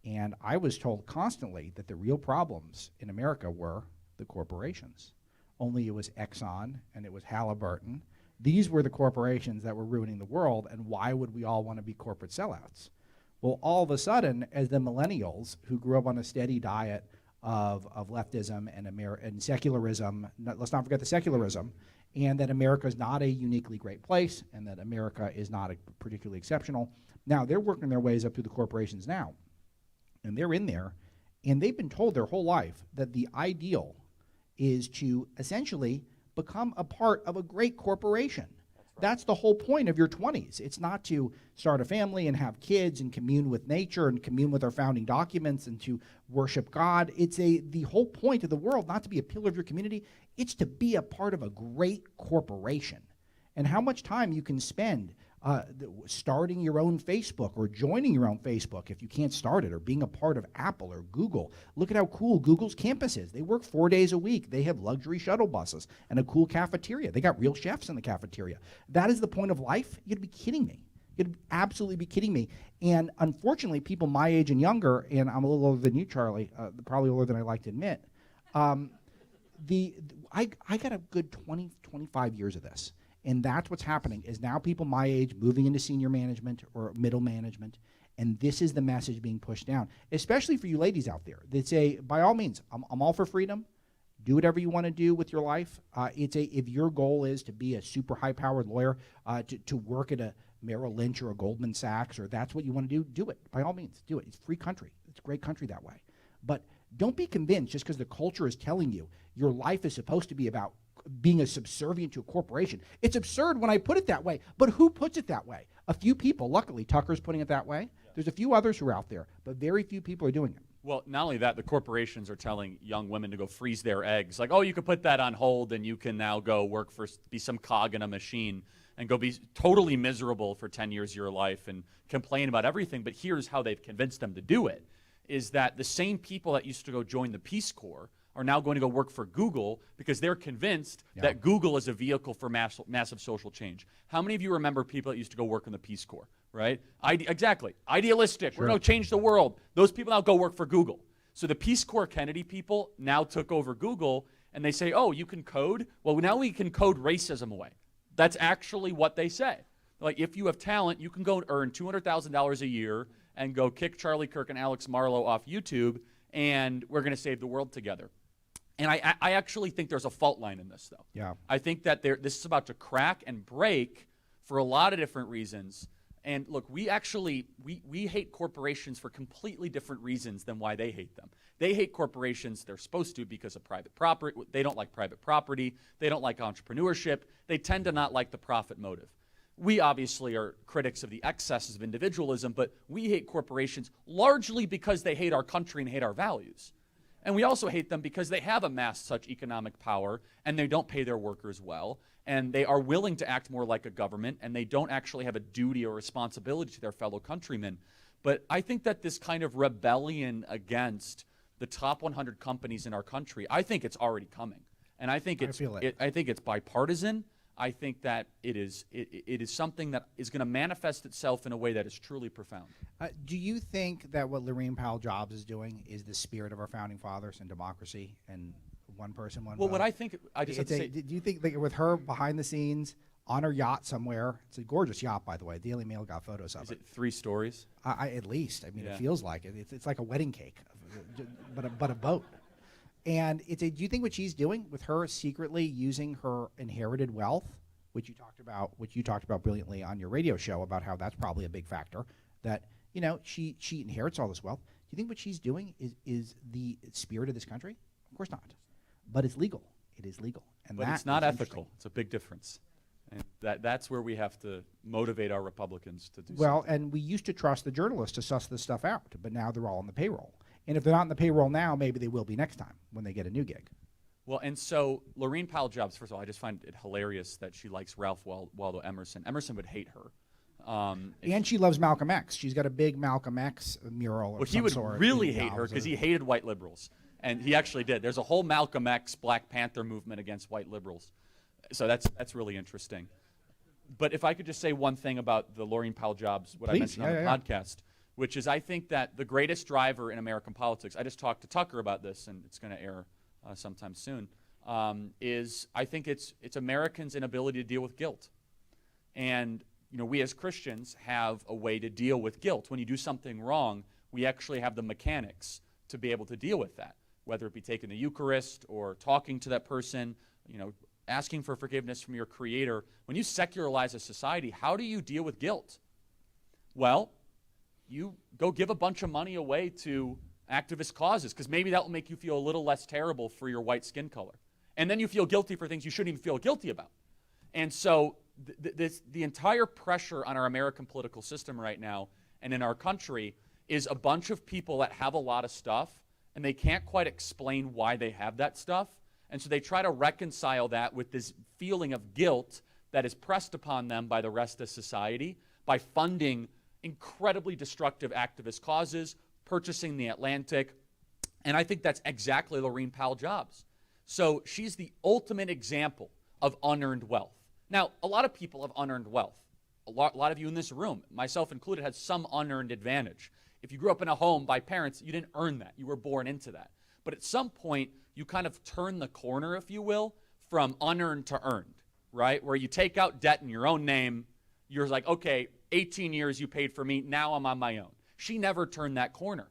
and I was told constantly that the real problems in America were the corporations. Only it was Exxon and it was Halliburton. These were the corporations that were ruining the world, and why would we all want to be corporate sellouts? Well, all of a sudden, as the millennials who grew up on a steady diet of leftism and secularism, let's not forget the secularism, and that America is not a uniquely great place, and that America is not particularly exceptional. Now, they're working their ways up through the corporations now, and they're in there, and they've been told their whole life that the ideal is to essentially become a part of a great corporation. That's the whole point of your 20s. It's not to start a family and have kids and commune with nature and commune with our founding documents and to worship God. It's the whole point of the world, not to be a pillar of your community. It's to be a part of a great corporation. And how much time you can spend starting your own Facebook or joining your own Facebook if you can't start it, or being a part of Apple or Google. Look at how cool Google's campus is. They work 4 days a week. They have luxury shuttle buses and a cool cafeteria. They got real chefs in the cafeteria. That is the point of life? You'd be kidding me. You'd absolutely be kidding me. And unfortunately, people my age and younger, and I'm a little older than you, Charlie, probably older than I like to admit, I got a good 20, 25 years of this. And that's what's happening, is now people my age moving into senior management or middle management, and this is the message being pushed down, especially for you ladies out there that say, by all means, I'm all for freedom. Do whatever you want to do with your life. If your goal is to be a super high-powered lawyer, to work at a Merrill Lynch or a Goldman Sachs, or that's what you want to do, do it. By all means, do it. It's a free country. It's a great country that way. But don't be convinced just because the culture is telling you your life is supposed to be about being a subservient to a corporation. It's absurd when I put it that way, but who puts it that way? A few people. Luckily, Tucker's putting it that way. Yeah. There's a few others who are out there, but very few people are doing it. Well, not only that, the corporations are telling young women to go freeze their eggs. Like, oh, you could put that on hold and you can now go work be some cog in a machine and go be totally miserable for 10 years of your life and complain about everything. But here's how they've convinced them to do it, is that the same people that used to go join the Peace Corps are now going to go work for Google because they're convinced that Google is a vehicle for massive social change. How many of you remember people that used to go work in the Peace Corps, right? Exactly. Idealistic. Sure. We're going to change the world. Those people now go work for Google. So the Peace Corps Kennedy people now took over Google, and they say, oh, you can code? Well, now we can code racism away. That's actually what they say. Like, if you have talent, you can go and earn $200,000 a year and go kick Charlie Kirk and Alex Marlow off YouTube, and we're going to save the world together. And I actually think there's a fault line in this, though. Yeah. I think that this is about to crack and break for a lot of different reasons. And look, we hate corporations for completely different reasons than why they hate them. They hate corporations, they're supposed to, because of private property. They don't like private property. They don't like entrepreneurship. They tend to not like the profit motive. We obviously are critics of the excesses of individualism, but we hate corporations largely because they hate our country and hate our values. And we also hate them because they have amassed such economic power and they don't pay their workers well, and they are willing to act more like a government, and they don't actually have a duty or responsibility to their fellow countrymen. But I think that this kind of rebellion against the top 100 companies in our country, I think it's already coming. And I think I think it's bipartisan. I think that it is something that is going to manifest itself in a way that is truly profound. Do you think that what Laurene Powell Jobs is doing is the spirit of our founding fathers and democracy and one person, one vote? Well, what I think, I just have to say, do you think that with her behind the scenes on her yacht somewhere, it's a gorgeous yacht, by the way. Daily Mail got photos of it. Is it 3 stories? At least. I mean, it feels like it. It's like a wedding cake, but a boat. And do you think what she's doing with her secretly using her inherited wealth, which you talked about brilliantly on your radio show about how that's probably a big factor, that she inherits all this wealth. Do you think what she's doing is the spirit of this country? Of course not. But it's legal. It is legal. And but it's not ethical. It's a big difference. And that's where we have to motivate our Republicans to do something. Well, and we used to trust the journalists to suss this stuff out, but now they're all on the payroll. And if they're not on the payroll now, maybe they will be next time when they get a new gig. Well, and so Laurene Powell Jobs, first of all, I just find it hilarious that she likes Ralph Waldo Emerson. Emerson would hate her. And she loves Malcolm X. She's got a big Malcolm X mural of some sort. Well, he would really hate her because he hated white liberals. And he actually did. There's a whole Malcolm X Black Panther movement against white liberals. So that's really interesting. But if I could just say one thing about the Laurene Powell Jobs, what I mentioned on the podcast, which is I think that the greatest driver in American politics, I just talked to Tucker about this, and it's going to air sometime soon, is I think it's Americans' inability to deal with guilt. And we as Christians have a way to deal with guilt. When you do something wrong, we actually have the mechanics to be able to deal with that, whether it be taking the Eucharist or talking to that person, asking for forgiveness from your Creator. When you secularize a society, how do you deal with guilt? Well, you go give a bunch of money away to activist causes, because maybe that will make you feel a little less terrible for your white skin color. And then you feel guilty for things you shouldn't even feel guilty about. And so the entire pressure on our American political system right now and in our country is a bunch of people that have a lot of stuff, and they can't quite explain why they have that stuff. And so they try to reconcile that with this feeling of guilt that is pressed upon them by the rest of society by funding incredibly destructive activist causes, purchasing the Atlantic, and I think that's exactly Laurene Powell Jobs. So she's the ultimate example of unearned wealth. Now, a lot of people have unearned wealth. A lot of you in this room, myself included, had some unearned advantage. If you grew up in a home by parents, you didn't earn that. You were born into that. But at some point, you kind of turn the corner, if you will, from unearned to earned. right? Where you take out debt in your own name. You're like, okay, 18 years you paid for me. Now I'm on my own. She never turned that corner.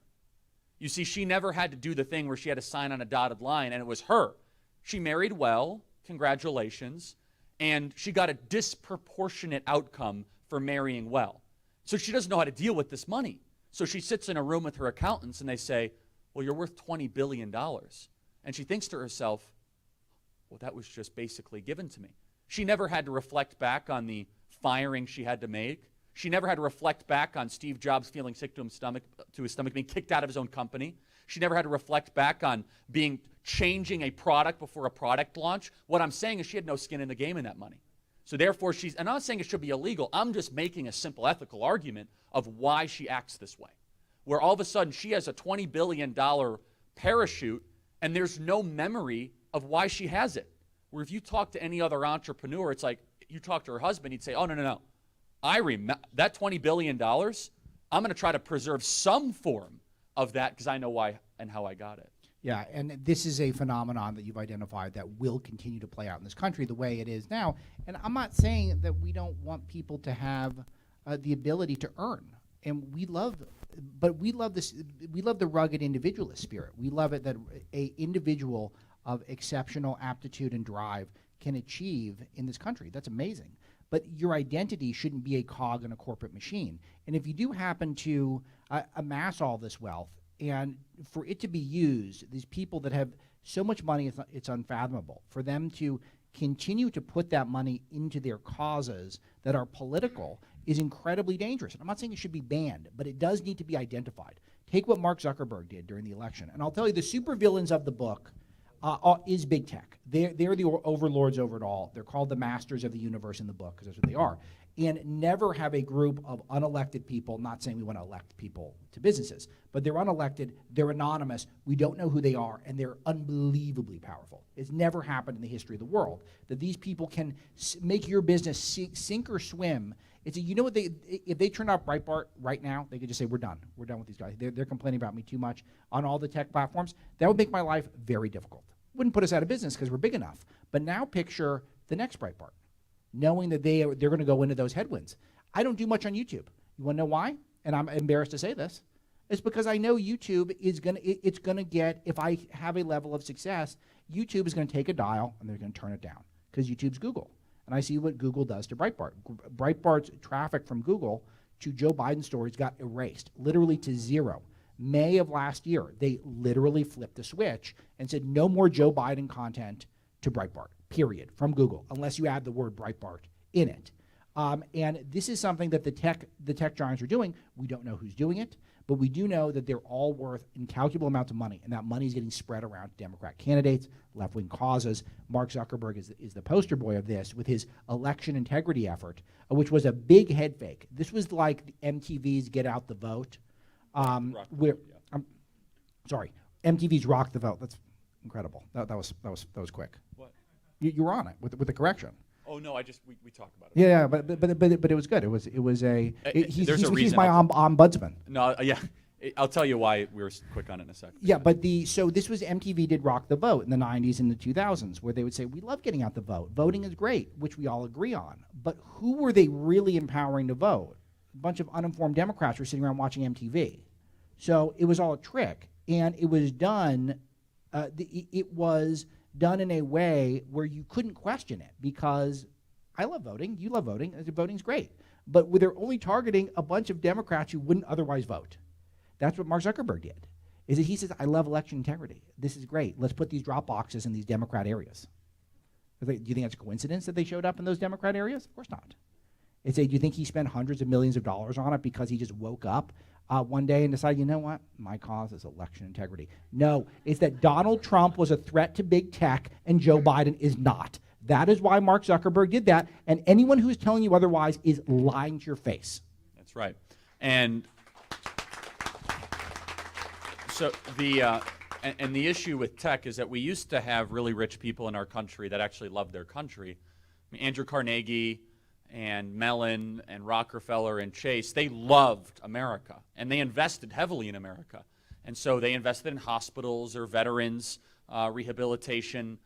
You see, she never had to do the thing where she had to sign on a dotted line, and it was her. She married well, congratulations, and she got a disproportionate outcome for marrying well. So she doesn't know how to deal with this money. So she sits in a room with her accountants, and they say, well, you're worth $20 billion. And she thinks to herself, well, that was just basically given to me. She never had to reflect back on the firing she had to make. She never had to reflect back on Steve Jobs feeling sick to his stomach, being kicked out of his own company. She never had to reflect back on changing a product before a product launch. What I'm saying is she had no skin in the game in that money. So therefore and I'm not saying it should be illegal. I'm just making a simple ethical argument of why she acts this way. Where all of a sudden she has a $20 billion parachute and there's no memory of why she has it. Where if you talk to any other entrepreneur, it's like you talk to her husband, he'd say, oh, no. I remember that $20 billion, I'm going to try to preserve some form of that because I know why and how I got it. Yeah, and this is a phenomenon that you've identified that will continue to play out in this country the way it is now. And I'm not saying that we don't want people to have the ability to earn. And we love this. We love the rugged individualist spirit. We love it that an individual of exceptional aptitude and drive can achieve in this country. That's amazing. But your identity shouldn't be a cog in a corporate machine. And if you do happen to amass all this wealth, and for it to be used, these people that have so much money, it's unfathomable. For them to continue to put that money into their causes that are political is incredibly dangerous. And I'm not saying it should be banned, but it does need to be identified. Take what Mark Zuckerberg did during the election. And I'll tell you, the supervillains of the book is big tech. They're the overlords over it all. They're called the masters of the universe in the book, because that's what they are. And never have a group of unelected people, not saying we want to elect people to businesses, but they're unelected, they're anonymous, we don't know who they are, and they're unbelievably powerful. It's never happened in the history of the world that these people can make your business sink or swim. You know what, if they turn off Breitbart right now, they could just say, we're done with these guys. They're complaining about me too much on all the tech platforms. That would make my life very difficult. Wouldn't put us out of business because we're big enough. But now picture the next Breitbart, knowing that they're going to go into those headwinds. I don't do much on YouTube. You want to know why? And I'm embarrassed to say this. It's because I know YouTube is going to get, if I have a level of success, YouTube is going to take a dial and they're going to turn it down because YouTube's Google. And I see what Google does to Breitbart. Breitbart's traffic from Google to Joe Biden's stories got erased, literally to zero. May of last year, they literally flipped the switch and said no more Joe Biden content to Breitbart, period, from Google, unless you add the word Breitbart in it. And this is something that the tech giants are doing. We don't know who's doing it, but we do know that they're all worth incalculable amounts of money, and that money is getting spread around Democrat candidates, left-wing causes. Mark Zuckerberg is the poster boy of this with his election integrity effort, which was a big head fake. This was like the MTV's Get Out the Vote. MTV's Rock the Vote. That's incredible. That was quick. What? You were on it with the correction. Oh no, we talked about it. Yeah, but it was good. He's my ombudsman. No, yeah, I'll tell you why we were quick on it in a second. Yeah, so this was MTV did Rock the Vote in the 90s and the 2000s, where they would say, we love getting out the vote. Voting is great, which we all agree on. But who were they really empowering to vote? A bunch of uninformed Democrats were sitting around watching MTV. So it was all a trick. And it was done, in a way where you couldn't question it, because I love voting, you love voting, voting's great. But they're only targeting a bunch of Democrats who wouldn't otherwise vote. That's what Mark Zuckerberg did. Is that he says, I love election integrity. This is great. Let's put these drop boxes in these Democrat areas. Do you think that's a coincidence that they showed up in those Democrat areas? Of course not. Do you think he spent hundreds of millions of dollars on it because he just woke up one day and decided, you know what, my cause is election integrity? No, it's that Donald Trump was a threat to big tech and Joe Biden is not. That is why Mark Zuckerberg did that, and anyone who is telling you otherwise is lying to your face. That's right. And so the issue with tech is that we used to have really rich people in our country that actually loved their country. I mean, Andrew Carnegie and Mellon and Rockefeller and Chase, they loved America, and they invested heavily in America. And so they invested in hospitals or veterans, rehabilitation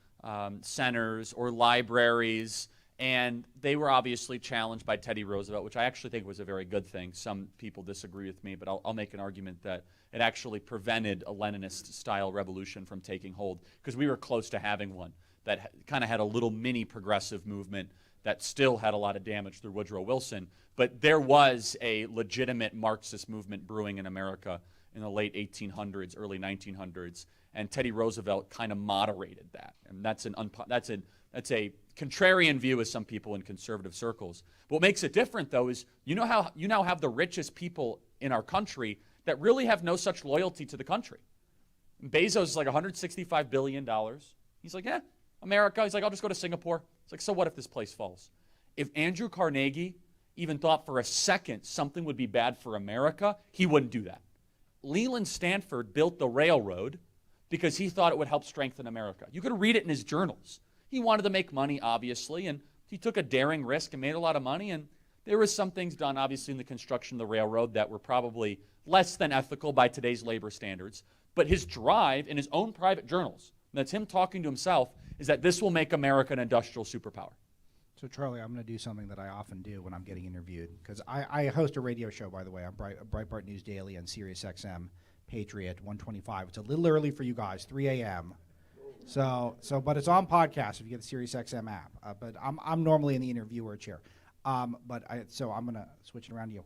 centers or libraries, And they were obviously challenged by Teddy Roosevelt, which I actually think was a very good thing. Some people disagree with me, but I'll make an argument that it actually prevented a Leninist-style revolution from taking hold, because we were close to having one that kind of had a little mini progressive movement that still had a lot of damage through Woodrow Wilson. But there was a legitimate Marxist movement brewing in America in the late 1800s, early 1900s, and Teddy Roosevelt kind of moderated that. And that's a contrarian view of some people in conservative circles. But what makes it different, though, is you now have the richest people in our country that really have no such loyalty to the country. Bezos is like $165 billion. He's like, yeah, America. He's like, I'll just go to Singapore. It's like, so what if this place falls? If Andrew Carnegie even thought for a second something would be bad for America, he wouldn't do that. Leland Stanford built the railroad because he thought it would help strengthen America. You could read it in his journals. He wanted to make money, obviously, and he took a daring risk and made a lot of money, and there was some things done, obviously, in the construction of the railroad that were probably less than ethical by today's labor standards. But his drive in his own private journals, and that's him talking to himself, is that this will make America an industrial superpower. So, Charlie, I'm going to do something that I often do when I'm getting interviewed, because I host a radio show, by the way, on Breitbart News Daily on Sirius XM Patriot 125. It's a little early for you guys, 3 a.m. But it's on podcast if you get the Sirius XM app. But I'm normally in the interviewer chair. So I'm going to switch it around to you.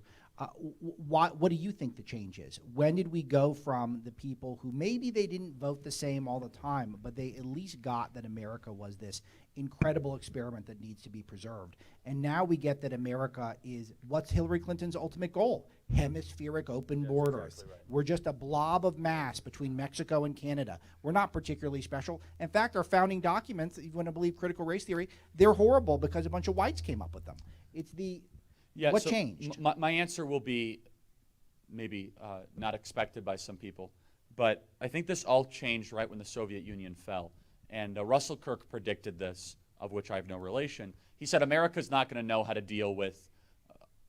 What do you think the change is? When did we go from the people who maybe they didn't vote the same all the time, but they at least got that America was this incredible experiment that needs to be preserved, and now we get that America is, what's Hillary Clinton's ultimate goal? Hemispheric open borders. Exactly right. We're just a blob of mass between Mexico and Canada. We're not particularly special. In fact, our founding documents, if you want to believe critical race theory, they're horrible because a bunch of whites came up with them. It's the Yeah, what so changed? My answer will be maybe not expected by some people, but I think this all changed right when the Soviet Union fell. And Russell Kirk predicted this, of which I have no relation. He said America's not going to know how to deal with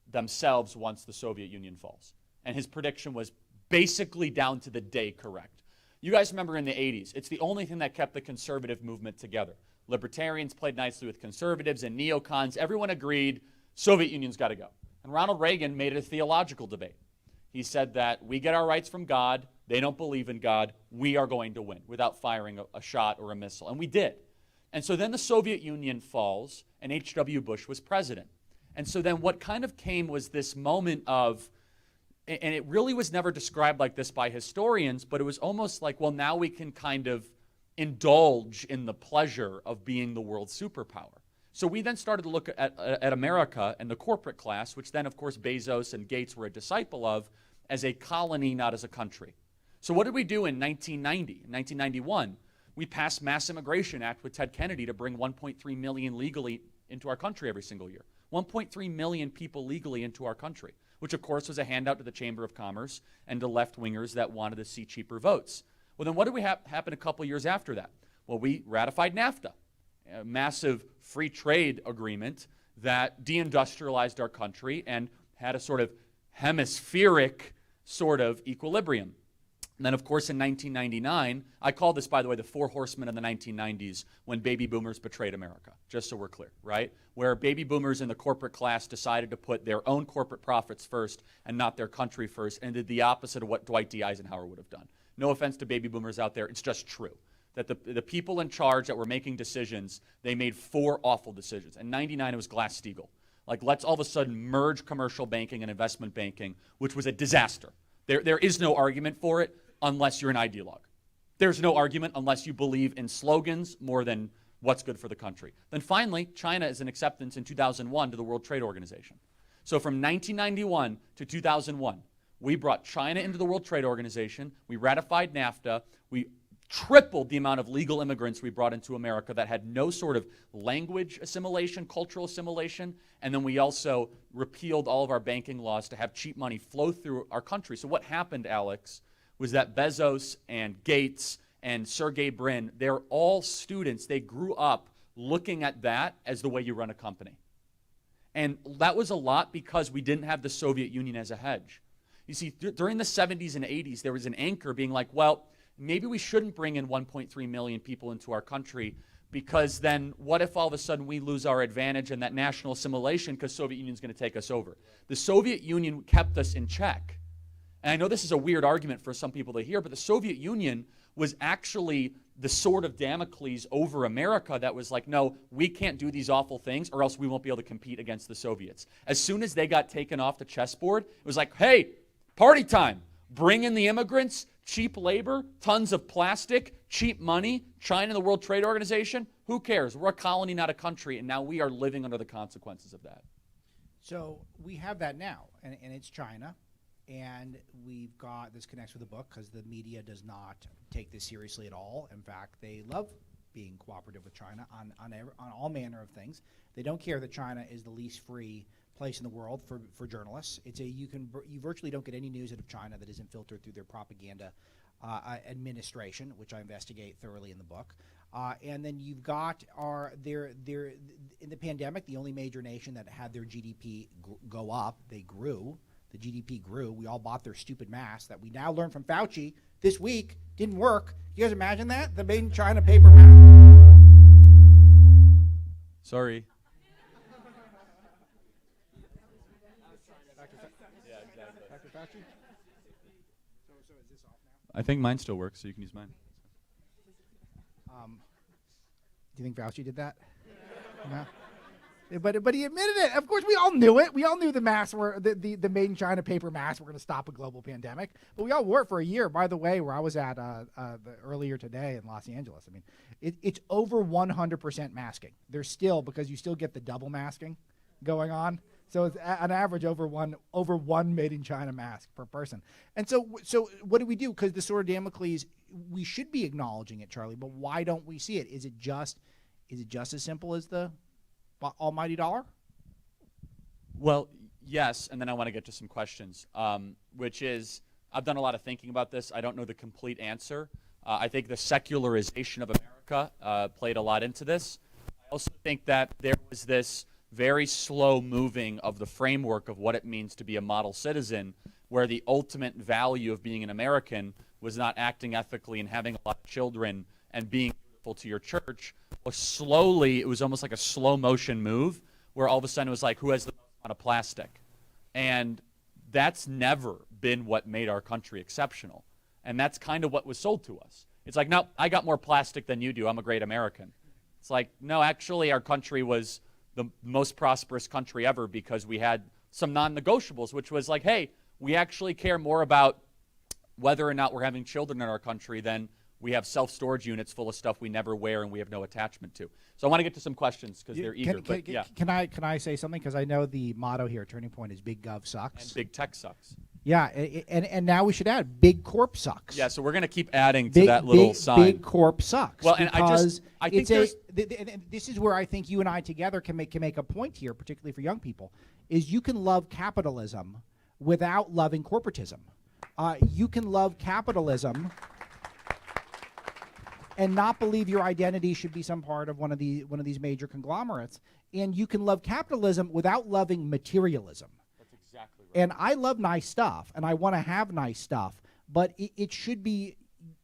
themselves once the Soviet Union falls. And his prediction was basically down to the day correct. You guys remember in the 80s, it's the only thing that kept the conservative movement together. Libertarians played nicely with conservatives and neocons. Everyone agreed Soviet Union's got to go. And Ronald Reagan made it a theological debate. He said that we get our rights from God. They don't believe in God. We are going to win without firing a shot or a missile. And we did. And so then the Soviet Union falls, and H.W. Bush was president. And so then what kind of came was this moment of, and it really was never described like this by historians, but it was almost like, well, now we can kind of indulge in the pleasure of being the world superpower. So we then started to look at America and the corporate class, which then, of course, Bezos and Gates were a disciple of, as a colony, not as a country. So what did we do in 1990? In 1991, we passed Mass Immigration Act with Ted Kennedy to bring 1.3 million legally into our country every single year. 1.3 million people legally into our country, which, of course, was a handout to the Chamber of Commerce and to left-wingers that wanted to see cheaper votes. Well, then what did we happen a couple years after that? Well, we ratified NAFTA, a massive free trade agreement that deindustrialized our country and had a sort of hemispheric sort of equilibrium. And then, of course, in 1999, I call this, by the way, the four horsemen of the 1990s, when baby boomers betrayed America, just so we're clear, right? Where baby boomers in the corporate class decided to put their own corporate profits first and not their country first, and did the opposite of what Dwight D. Eisenhower would have done. No offense to baby boomers out there, it's just true. That the people in charge that were making decisions, they made four awful decisions. In 99, it was Glass-Steagall. Like, let's all of a sudden merge commercial banking and investment banking, which was a disaster. There is no argument for it unless you're an ideologue. There's no argument unless you believe in slogans more than what's good for the country. Then finally, China is an acceptance in 2001 to the World Trade Organization. So from 1991 to 2001, we brought China into the World Trade Organization, we ratified NAFTA, we tripled the amount of legal immigrants we brought into America that had no sort of language assimilation, cultural assimilation, and then we also repealed all of our banking laws to have cheap money flow through our country. So what happened, Alex, was that Bezos and Gates and Sergey Brin, they're all students. They grew up looking at that as the way you run a company. And that was a lot because we didn't have the Soviet Union as a hedge. You see, during the 70s and 80s, there was an anchor being like, well, maybe we shouldn't bring in 1.3 million people into our country because then what if all of a sudden we lose our advantage and that national assimilation because Soviet Union's going to take us over? The Soviet Union kept us in check. And I know this is a weird argument for some people to hear, but the Soviet Union was actually the sword of Damocles over America that was like, no, we can't do these awful things or else we won't be able to compete against the Soviets. As soon as they got taken off the chessboard, it was like, hey, party time. Bring in the immigrants, cheap labor, tons of plastic, cheap money, China and the World Trade Organization. Who cares? We're a colony, not a country, and now we are living under the consequences of that. So we have that now, and it's China. And we've got, this connects with the book because the media does not take this seriously at all. In fact, they love being cooperative with China on all manner of things. They don't care that China is the least free place in the world for journalists. You virtually don't get any news out of China that isn't filtered through their propaganda administration, which I investigate thoroughly in the book. And then you've got in the pandemic, the only major nation that had their GDP go up, they grew. The GDP grew. We all bought their stupid masks that we now learned from Fauci this week didn't work. You guys imagine that? The made in China paper mask. Sorry. Yeah, exactly. Dr. Fauci? So is this off now? I think mine still works, so you can use mine. Do you think Fauci did that? No? But he admitted it. Of course, we all knew it. We all knew the masks were the made in China paper masks were going to stop a global pandemic. But we all wore it for a year. By the way, where I was at earlier today in Los Angeles, I mean, it's over 100% masking. There's still, because you still get the double masking going on. So it's on average over one made in China mask per person. And so what do we do? Because the sword of Damocles, we should be acknowledging it, Charlie. But why don't we see it? Is it just as simple as the almighty dollar? Well, yes, and then I want to get to some questions, which is, I've done a lot of thinking about this. I don't know the complete answer. I think the secularization of America played a lot into this. I also think that there was this very slow moving of the framework of what it means to be a model citizen, where the ultimate value of being an American was not acting ethically and having a lot of children and being beautiful to your church. Well, slowly, it was almost like a slow motion move where all of a sudden it was like, who has the most amount of plastic? And that's never been what made our country exceptional. And that's kind of what was sold to us. It's like, no, I got more plastic than you do. I'm a great American. It's like, no, actually, our country was the most prosperous country ever because we had some non-negotiables, which was like, hey, we actually care more about whether or not we're having children in our country than we have self-storage units full of stuff we never wear and we have no attachment to. So I want to get to some questions because they're eager. Can I say something? Because I know the motto here, Turning Point, is Big Gov sucks. And Big Tech sucks. Yeah, and now we should add Big Corp sucks. Yeah, so we're going to keep adding to that little sign. Big Corp sucks. Well, and I think this is where I think you and I together can make a point here, particularly for young people, is you can love capitalism without loving corporatism. You can love capitalism and not believe your identity should be some part of one of these major conglomerates. And you can love capitalism without loving materialism. That's exactly right. And I love nice stuff, and I want to have nice stuff, but it should be,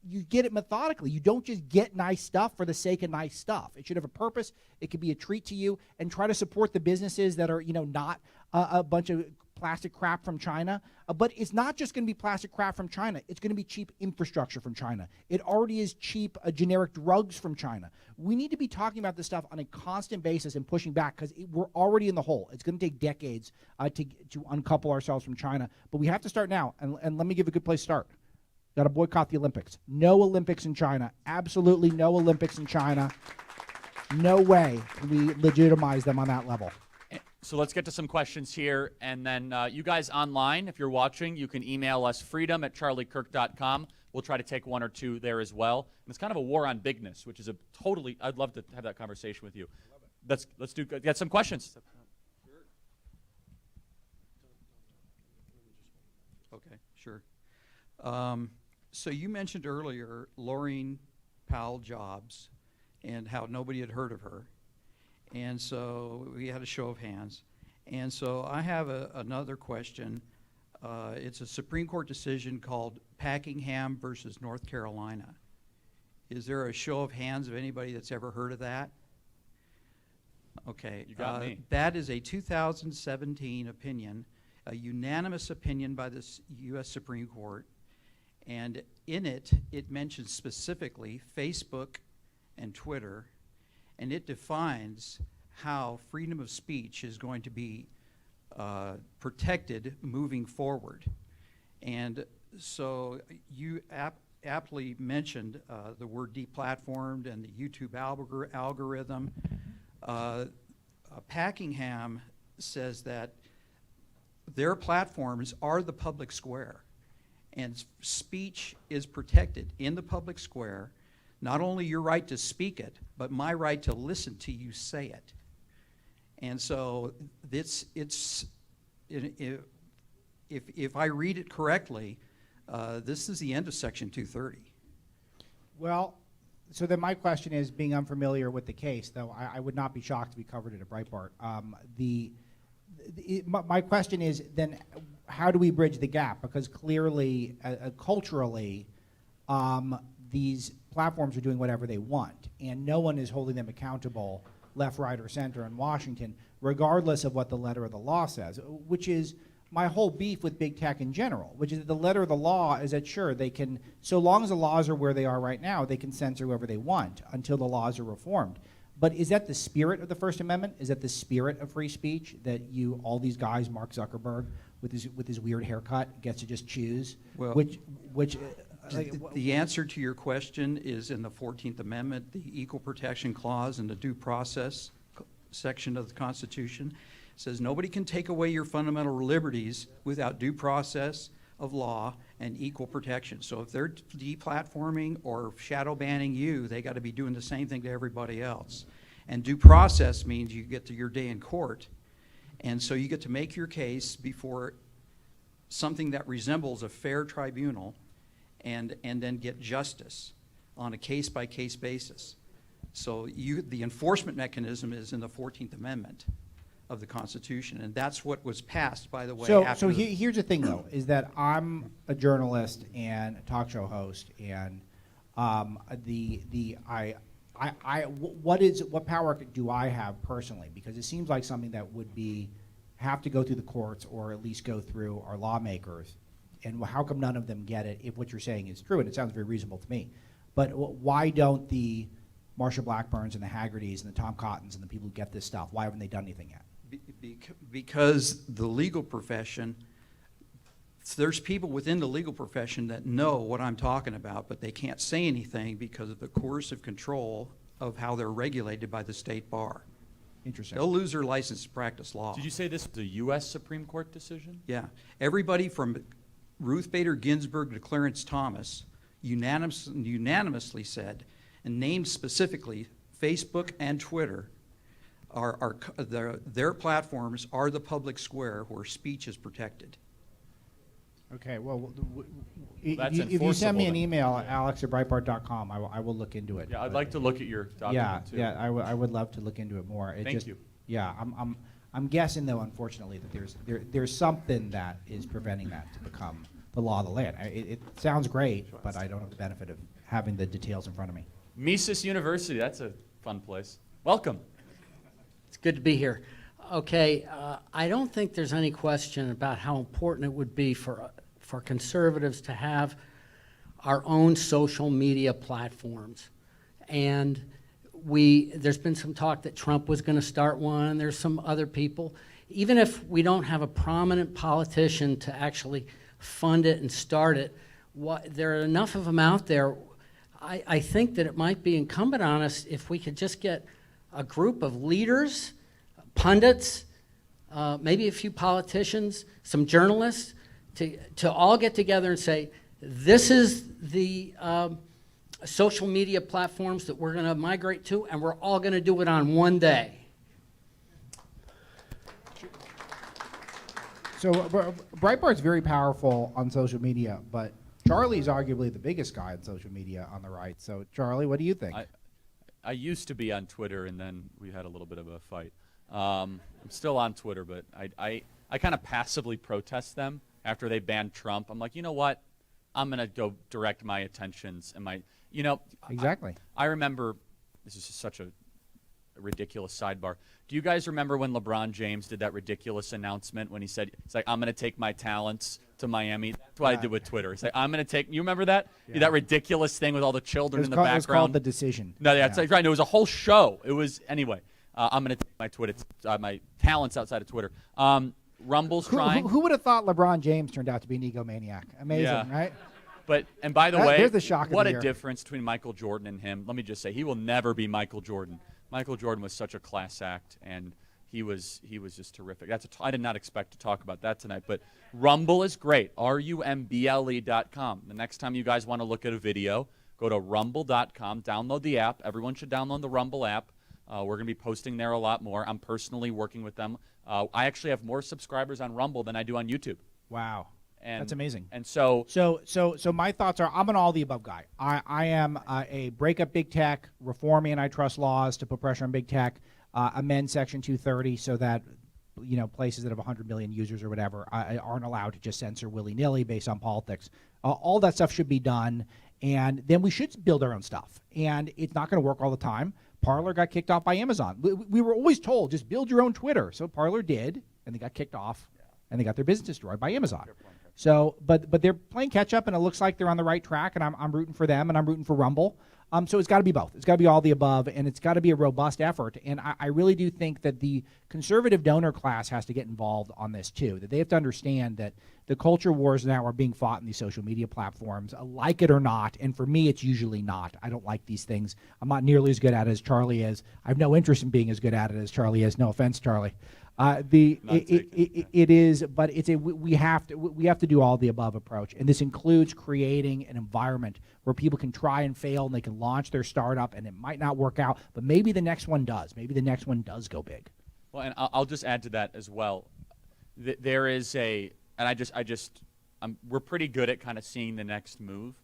you get it methodically. You don't just get nice stuff for the sake of nice stuff. It should have a purpose. It could be a treat to you, and try to support the businesses that are, not a bunch of plastic crap from China. But it's not just going to be plastic crap from China. It's going to be cheap infrastructure from China. It already is cheap generic drugs from China. We need to be talking about this stuff on a constant basis and pushing back because we're already in the hole. It's going to take decades to uncouple ourselves from China. But we have to start now. And let me give a good place to start. Got to boycott the Olympics. No Olympics in China. Absolutely no Olympics in China. No way can we legitimize them on that level. So let's get to some questions here, and then you guys online, if you're watching, you can email us freedom@charliekirk.com. We'll try to take one or two there as well. And it's kind of a war on bigness, which is I'd love to have that conversation with you. Let's get some questions. Okay, sure. So you mentioned earlier Laurene Powell Jobs and how nobody had heard of her. And so we had a show of hands. And so I have another question. It's a Supreme Court decision called Packingham versus North Carolina. Is there a show of hands of anybody that's ever heard of that? Okay. You got me. That is a 2017 opinion, a unanimous opinion by the U.S. Supreme Court. And in it, it mentions specifically Facebook and Twitter, and it defines how freedom of speech is going to be protected moving forward. And so you aptly mentioned the word deplatformed and the YouTube algorithm. Packingham says that their platforms are the public square, and speech is protected in the public square. Not only your right to speak it, but my right to listen to you say it. And so if I read it correctly, this is the end of Section 230. Well, so then my question is, being unfamiliar with the case, though I would not be shocked to be covered it at Breitbart. My question is then, how do we bridge the gap? Because clearly, culturally, these platforms are doing whatever they want, and no one is holding them accountable, left, right, or center in Washington, regardless of what the letter of the law says, which is my whole beef with big tech in general, which is that the letter of the law is that, sure, they can, so long as the laws are where they are right now, they can censor whoever they want until the laws are reformed. But is that the spirit of the First Amendment? Is that the spirit of free speech, that all these guys, Mark Zuckerberg, with his weird haircut, gets to just choose? Well, the answer to your question is in the 14th Amendment, the Equal Protection Clause and the Due Process section of the Constitution. It says nobody can take away your fundamental liberties without due process of law and equal protection. So if they're deplatforming or shadow banning you, they got to be doing the same thing to everybody else. And due process means you get to your day in court, and so you get to make your case before something that resembles a fair tribunal, and then get justice on a case-by-case basis. So the enforcement mechanism is in the 14th Amendment of the Constitution, and that's what was passed, by the way. So here's the thing, though, is that I'm a journalist and a talk show host, and what power do I have personally? Because it seems like something that would have to go through the courts, or at least go through our lawmakers. And how come none of them get it if what you're saying is true? And it sounds very reasonable to me. But why don't the Marsha Blackburns and the Haggertys and the Tom Cottons and the people who get this stuff, why haven't they done anything yet? Because the legal profession, there's people within the legal profession that know what I'm talking about, but they can't say anything because of the coercive control of how they're regulated by the state bar. Interesting. They'll lose their license to practice law. Did you say this was a U.S. Supreme Court decision? Yeah. Everybody from Ruth Bader Ginsburg to Clarence Thomas unanimously said, and named specifically, Facebook and Twitter their platforms are the public square where speech is protected. Okay, well, That's if you send me an enforceable then. email, alex@breitbart.com, I will look into it. Yeah, I'd like to look at your document too. Yeah, I would love to look into it more. Thank you. Yeah, I'm guessing, though, unfortunately, that there's something that is preventing that to become the law of the land. It sounds great, but I don't have the benefit of having the details in front of me. Mises University, that's a fun place. Welcome. It's good to be here. Okay, I don't think there's any question about how important it would be for conservatives to have our own social media platforms. And there's been some talk that Trump was going to start one. There's some other people. Even if we don't have a prominent politician to actually fund it and start it, there are enough of them out there. I think that it might be incumbent on us if we could just get a group of leaders, pundits, maybe a few politicians, some journalists, to all get together and say, this is the social media platforms that we're going to migrate to, and we're all going to do it on one day. So Breitbart's very powerful on social media, but Charlie's arguably the biggest guy on social media on the right. So Charlie, what do you think? I used to be on Twitter, and then we had a little bit of a fight. I'm still on Twitter, but I kind of passively protest them after they banned Trump. I'm like, you know what? I'm going to go direct my attentions and You know, Exactly. I remember, this is just such a ridiculous sidebar. Do you guys remember when LeBron James did that ridiculous announcement when he said, it's like, I'm going to take my talents to Miami? That's what I did with Twitter. It's like, I'm going to take, you remember that? Yeah. That ridiculous thing with all the children in the background? It was called The Decision. No, that's right. It was a whole show. It was, anyway, I'm going to take my Twitter, my talents outside of Twitter. Rumble's trying. Who would have thought LeBron James turned out to be an egomaniac? Amazing, Yeah. right? But, and by the way, there's the shock of what the a year. difference between Michael Jordan and him. Let me just say, he will never be Michael Jordan. Michael Jordan was such a class act, and he was just terrific. I did not expect to talk about that tonight, but Rumble is great, rumble.com. The next time you guys want to look at a video, go to rumble.com, download the app. Everyone should download the Rumble app. We're going to be posting there a lot more. I'm personally working with them. I actually have more subscribers on Rumble than I do on YouTube. Wow. And, that's amazing. And so my thoughts are, I'm an all the above guy. I am a break up big tech, reform antitrust laws to put pressure on big tech, amend Section 230 so that places that have 100 million users or whatever aren't allowed to just censor willy-nilly based on politics. All that stuff should be done, and then we should build our own stuff. And it's not going to work all the time. Parler got kicked off by Amazon. We were always told, just build your own Twitter. So Parler did, and they got kicked off, and they got their business destroyed by Amazon. So, but they're playing catch up, and it looks like they're on the right track, and I'm rooting for them, and I'm rooting for Rumble. So it's got to be both. It's got to be all the above, and it's got to be a robust effort. And I really do think that the conservative donor class has to get involved on this too, that they have to understand that the culture wars now are being fought in these social media platforms, like it or not. And for me, it's usually not. I don't like these things. I'm not nearly as good at it as Charlie is. I have no interest in being as good at it as Charlie is. No offense, Charlie. It is, but we have to do all the above approach, and this includes creating an environment where people can try and fail, and they can launch their startup, and it might not work out, but maybe the next one does. Maybe the next one does go big. Well, and I'll just add to that as well. There is we're pretty good at kind of seeing the next move.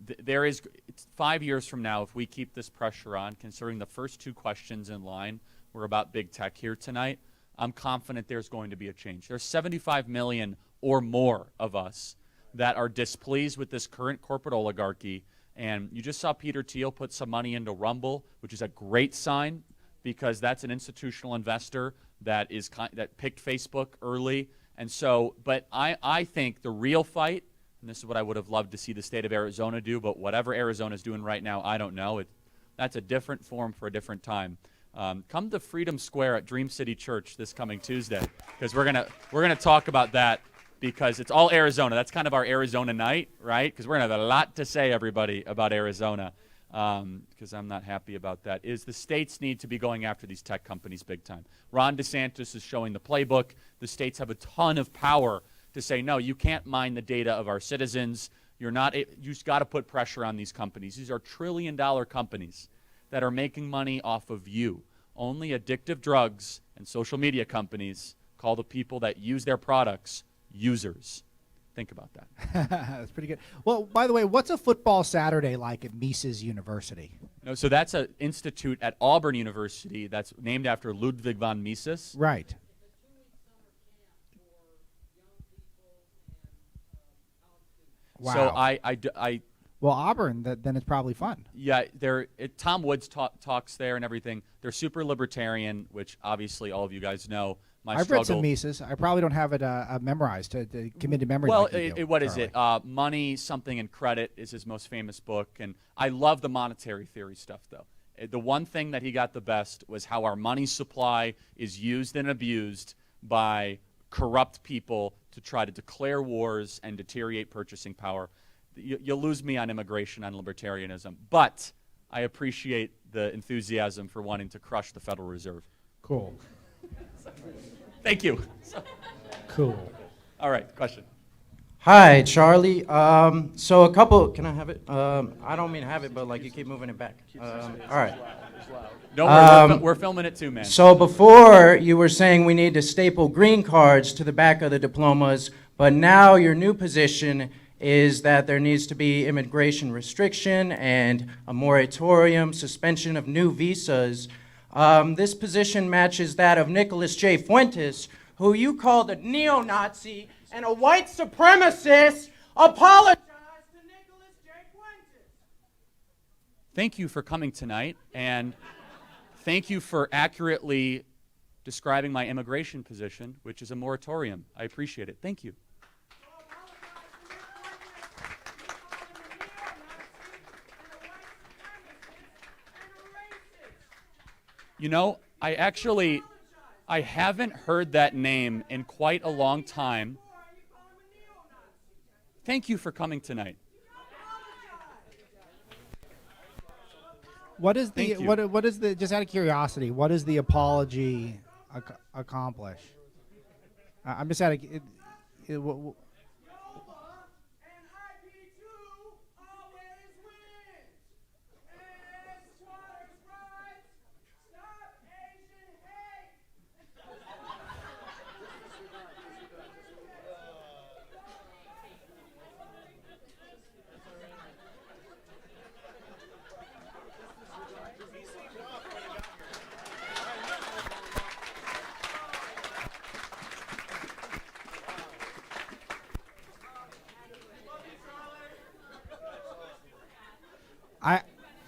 It's 5 years from now, if we keep this pressure on, considering the first two questions in line were about big tech here tonight, I'm confident there's going to be a change. There's 75 million or more of us that are displeased with this current corporate oligarchy, and you just saw Peter Thiel put some money into Rumble, which is a great sign because that's an institutional investor that picked Facebook early. And so, but I think the real fight, and this is what I would have loved to see the state of Arizona do, but whatever Arizona's doing right now, I don't know. That's a different forum for a different time. Come to Freedom Square at Dream City Church this coming Tuesday, because we're gonna talk about that, because it's all Arizona. That's kind of our Arizona night, right? Because we're gonna have a lot to say, everybody, about Arizona, because I'm not happy about that. Is the states need to be going after these tech companies big time. Ron DeSantis is showing the playbook. The states have a ton of power to say, no, you can't mine the data of our citizens. You just got to put pressure on these companies. These are trillion-dollar companies that are making money off of you. Only addictive drugs and social media companies call the people that use their products users. Think about that. That's pretty good. Well, by the way, what's a football Saturday like at Mises University? No, so that's an institute at Auburn University that's named after Ludwig von Mises. Right. Wow. So well, Auburn, then it's probably fun. Yeah, Tom Woods talks there and everything. They're super libertarian, which obviously all of you guys know. I've read some Mises. I probably don't have it memorized to commit to memory. Well, like what is it? Money, Something, and Credit is his most famous book. And I love the monetary theory stuff, though. The one thing that he got the best was how our money supply is used and abused by corrupt people to try to declare wars and deteriorate purchasing power. You lose me on immigration, on libertarianism, but I appreciate the enthusiasm for wanting to crush the Federal Reserve. Cool. Thank you. Cool. All right, question. Hi, Charlie. So a couple, can I have it? I don't mean have it, but like you keep moving it back. All right. Don't worry, we're filming it too, man. So before you were saying we need to staple green cards to the back of the diplomas, but now your new position is that there needs to be immigration restriction and a moratorium, suspension of new visas. This position matches that of Nicholas J. Fuentes, who you called a neo-Nazi and a white supremacist. Apologize to Nicholas J. Fuentes. thank you for coming tonight, and thank you for accurately describing my immigration position, which is a moratorium. I appreciate it. Thank you. You know, I haven't heard that name in quite a long time. Thank you for coming tonight. What is the Thank you. what is the, just out of curiosity, what does the apology accomplish? I'm just out of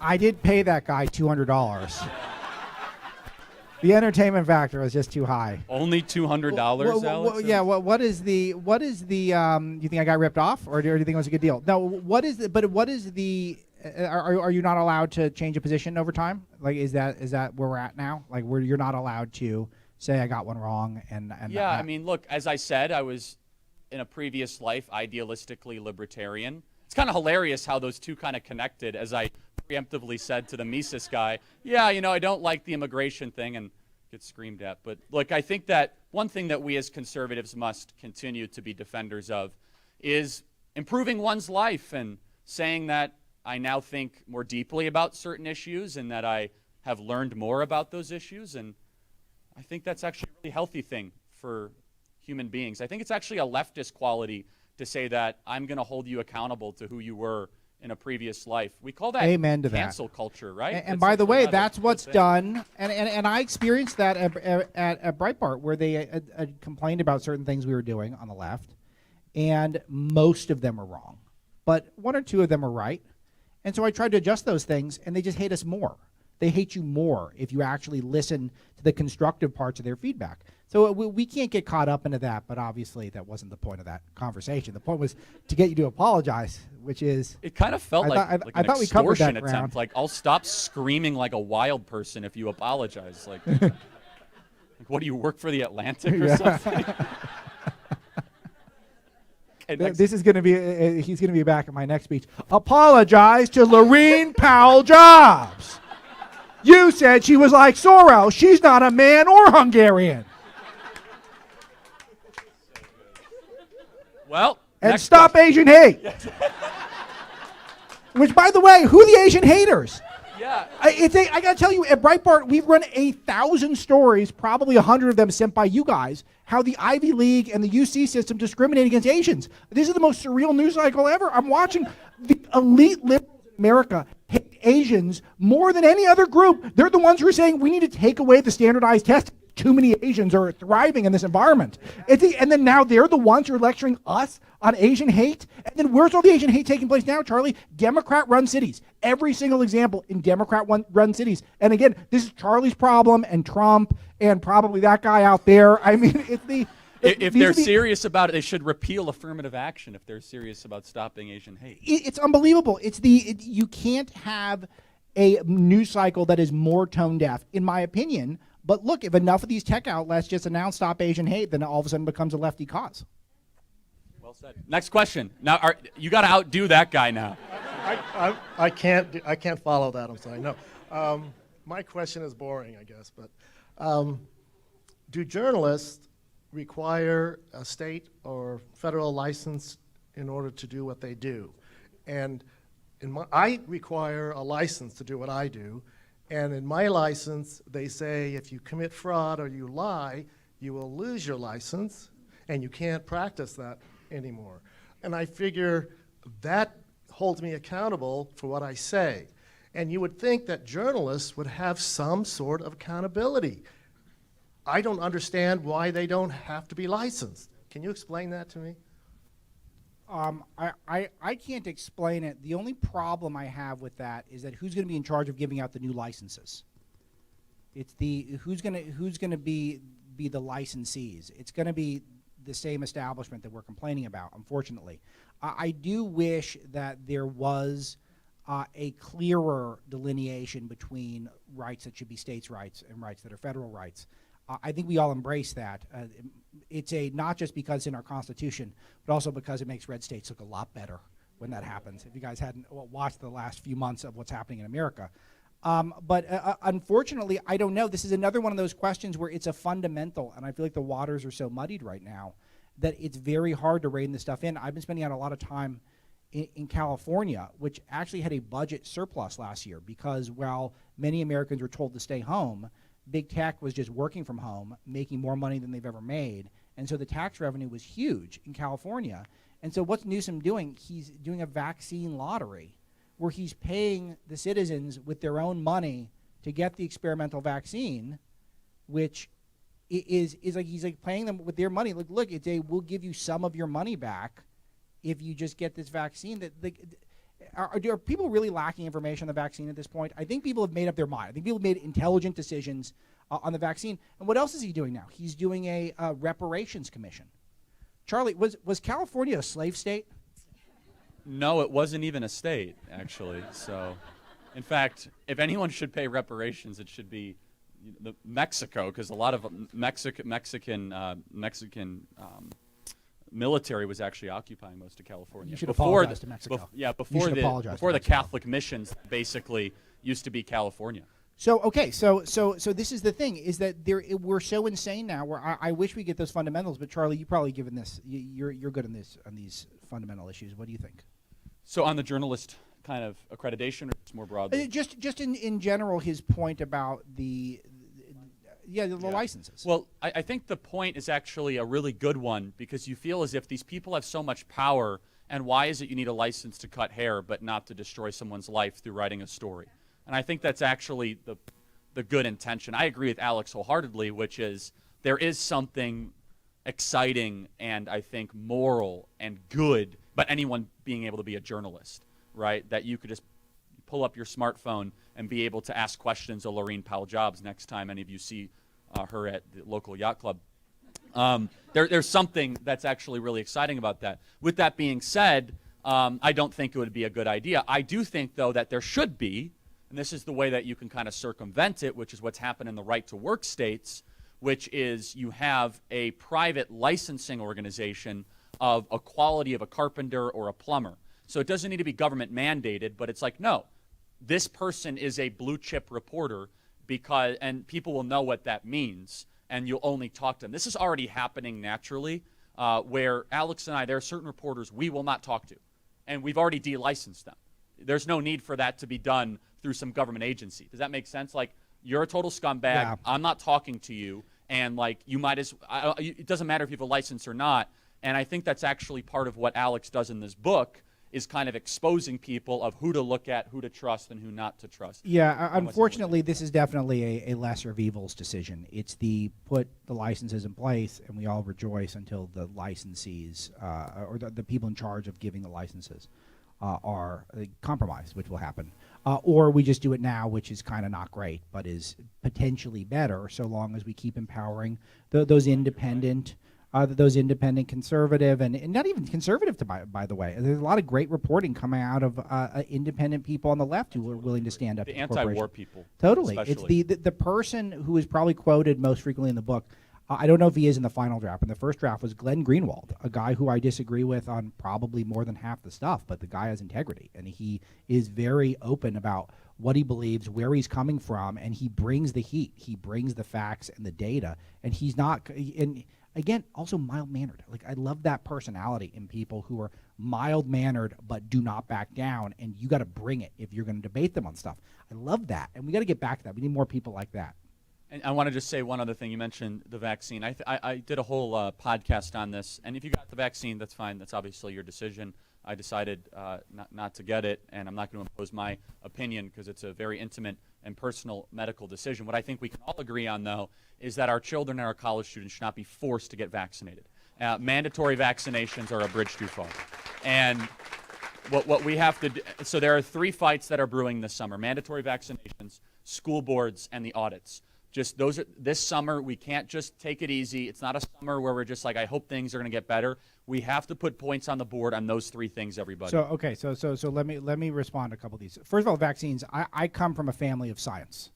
I did pay that guy $200. The entertainment factor was just too high. Only $200, Alex? Yeah. What is the? You think I got ripped off, or do you think it was a good deal? No. What is the? Are you not allowed to change a position over time? Like, is that where we're at now? Like, where you're not allowed to say I got one wrong and yeah. I mean, look, as I said, I was in a previous life idealistically libertarian. It's kind of hilarious how those two kind of connected, as I preemptively said to the Mises guy, yeah, you know, I don't like the immigration thing, and get screamed at. But look, I think that one thing that we as conservatives must continue to be defenders of is improving one's life and saying that I now think more deeply about certain issues and that I have learned more about those issues. And I think that's actually a really healthy thing for human beings. I think it's actually a leftist quality to say that I'm going to hold you accountable to who you were in a previous life. We call that Amen to cancel culture, right? And by the way, that's what's done. And I experienced that at Breitbart, where they complained about certain things we were doing on the left, and most of them are wrong, but one or two of them are right. And so I tried to adjust those things, and they just hate us more. They hate you more if you actually listen to the constructive parts of their feedback. So we can't get caught up into that, but obviously that wasn't the point of that conversation. The point was to get you to apologize, which is... It kind of felt like an extortion attempt. Ground. Like, I'll stop screaming like a wild person if you apologize. Like what, do you work for the Atlantic or something? Okay, this is going to be, he's going to be back at my next speech. Apologize to Laurene Powell Jobs. You said she was like Soros. She's not a man or Hungarian. Well, and stop Asian hate. Which, by the way, who are the Asian haters? Yeah. I got to tell you, at Breitbart, we've run 1,000 stories, probably 100 of them sent by you guys, how the Ivy League and the UC system discriminate against Asians. This is the most surreal news cycle ever. I'm watching the elite liberals in America hate Asians more than any other group. They're the ones who are saying we need to take away the standardized test. Too many Asians are thriving in this environment. And then now they're the ones who are lecturing us on Asian hate. And then where's all the Asian hate taking place now, Charlie? Democrat-run cities. Every single example in Democrat-run cities. And again, this is Charlie's problem and Trump and probably that guy out there. I mean, it's the... If they're serious about it, they should repeal affirmative action if they're serious about stopping Asian hate. It's unbelievable. You can't have a news cycle that is more tone deaf, in my opinion. But look, if enough of these tech outlets just announce stop Asian hate, then it all of a sudden becomes a lefty cause. Well said. Next question. Now, you got to outdo that guy now. I can't follow that. I'm sorry. No, my question is boring, I guess. But do journalists require a state or federal license in order to do what they do? And I require a license to do what I do. And in my license, they say if you commit fraud or you lie, you will lose your license, and you can't practice that anymore. And I figure that holds me accountable for what I say. And you would think that journalists would have some sort of accountability. I don't understand why they don't have to be licensed. Can you explain that to me? I can't explain it. The only problem I have with that is that who's going to be in charge of giving out the new licenses? It's who's going to be the licensees. It's going to be the same establishment that we're complaining about, unfortunately. I do wish that there was a clearer delineation between rights that should be states' rights and rights that are federal rights. I think we all embrace that. It's not just because it's in our Constitution, but also because it makes red states look a lot better when that happens. If you guys hadn't watched the last few months of what's happening in America. But unfortunately, I don't know. This is another one of those questions where it's a fundamental, and I feel like the waters are so muddied right now that it's very hard to rein this stuff in. I've been spending a lot of time in California, which actually had a budget surplus last year because while many Americans were told to stay home, big tech was just working from home, making more money than they've ever made. And so the tax revenue was huge in California. And so what's Newsom doing? He's doing a vaccine lottery where he's paying the citizens with their own money to get the experimental vaccine, which is like he's like paying them with their money. Look, we'll give you some of your money back if you just get this vaccine. Are people really lacking information on the vaccine at this point? I think people have made up their mind. I think people have made intelligent decisions on the vaccine. And what else is he doing now? He's doing a reparations commission. Charlie, was California a slave state? No, it wasn't even a state, actually. So, in fact, if anyone should pay reparations, it should be Mexico, because a lot of Mexican military was actually occupying most of California. You should apologize to Mexico. Before the Catholic missions basically used to be California. So okay, so this is the thing: is that we're so insane now. Where I wish we get those fundamentals, but Charlie, you probably given this, you're good on these fundamental issues. What do you think? So on the journalist kind of accreditation, or just more broadly? Just in general, his point about the licenses. Well, I think the point is actually a really good one because you feel as if these people have so much power, and why is it you need a license to cut hair but not to destroy someone's life through writing a story? And I think that's actually the good intention. I agree with Alex wholeheartedly, which is there is something exciting and I think moral and good about anyone being able to be a journalist, right? That you could just pull up your smartphone and be able to ask questions of Laurene Powell Jobs next time any of you see her at the local yacht club. There's something that's actually really exciting about that. With that being said, I don't think it would be a good idea. I do think, though, that there should be, and this is the way that you can kind of circumvent it, which is what's happened in the right-to-work states, which is you have a private licensing organization of a quality of a carpenter or a plumber. So it doesn't need to be government mandated, but it's like, no, this person is a blue-chip reporter and people will know what that means, and you'll only talk to them. This is already happening naturally, where Alex and I, there are certain reporters we will not talk to, and we've already delicensed them. There's no need for that to be done through some government agency. Does that make sense? Like, you're a total scumbag. Yeah. I'm not talking to you, and like you might as it doesn't matter if you have a license or not. And I think that's actually part of what Alex does in this book is kind of exposing people of who to look at, who to trust, and who not to trust. Yeah, unfortunately, this is definitely a lesser of evils decision. It's put the licenses in place, and we all rejoice until the licensees or the people in charge of giving the licenses are compromised, which will happen. Or we just do it now, which is kind of not great, but is potentially better so long as we keep empowering those independent conservative, and not even conservative, by the way. There's a lot of great reporting coming out of independent people on the left who are willing to stand up to the anti-war people. Totally. Especially. It's the person who is probably quoted most frequently in the book. I don't know if he is in the final draft. In the first draft was Glenn Greenwald, a guy who I disagree with on probably more than half the stuff, but the guy has integrity, and he is very open about what he believes, where he's coming from, and he brings the heat. He brings the facts and the data, and he's not and again, also mild-mannered. Like, I love that personality in people who are mild-mannered but do not back down, and you got to bring it if you're going to debate them on stuff. I love that, and we got to get back to that. We need more people like that. And I want to just say one other thing. You mentioned the vaccine. I did a whole podcast on this, and if you got the vaccine, that's fine. That's obviously your decision. I decided not to get it, and I'm not going to impose my opinion because it's a very intimate and personal medical decision. What I think we can all agree on, though, is that our children and our college students should not be forced to get vaccinated. Mandatory vaccinations are a bridge too far. And what we have to do, so there are 3 fights that are brewing this summer: mandatory vaccinations, school boards, and the audits. Just those are, this summer, we can't just take it easy. It's not a summer where we're just like, I hope things are going to get better. We have to put points on the board on those 3 things, everybody. So okay, so let me respond to a couple of these. First of all, vaccines. I come from a family of science.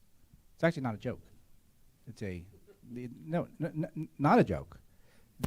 It's actually not a joke. It's not a joke.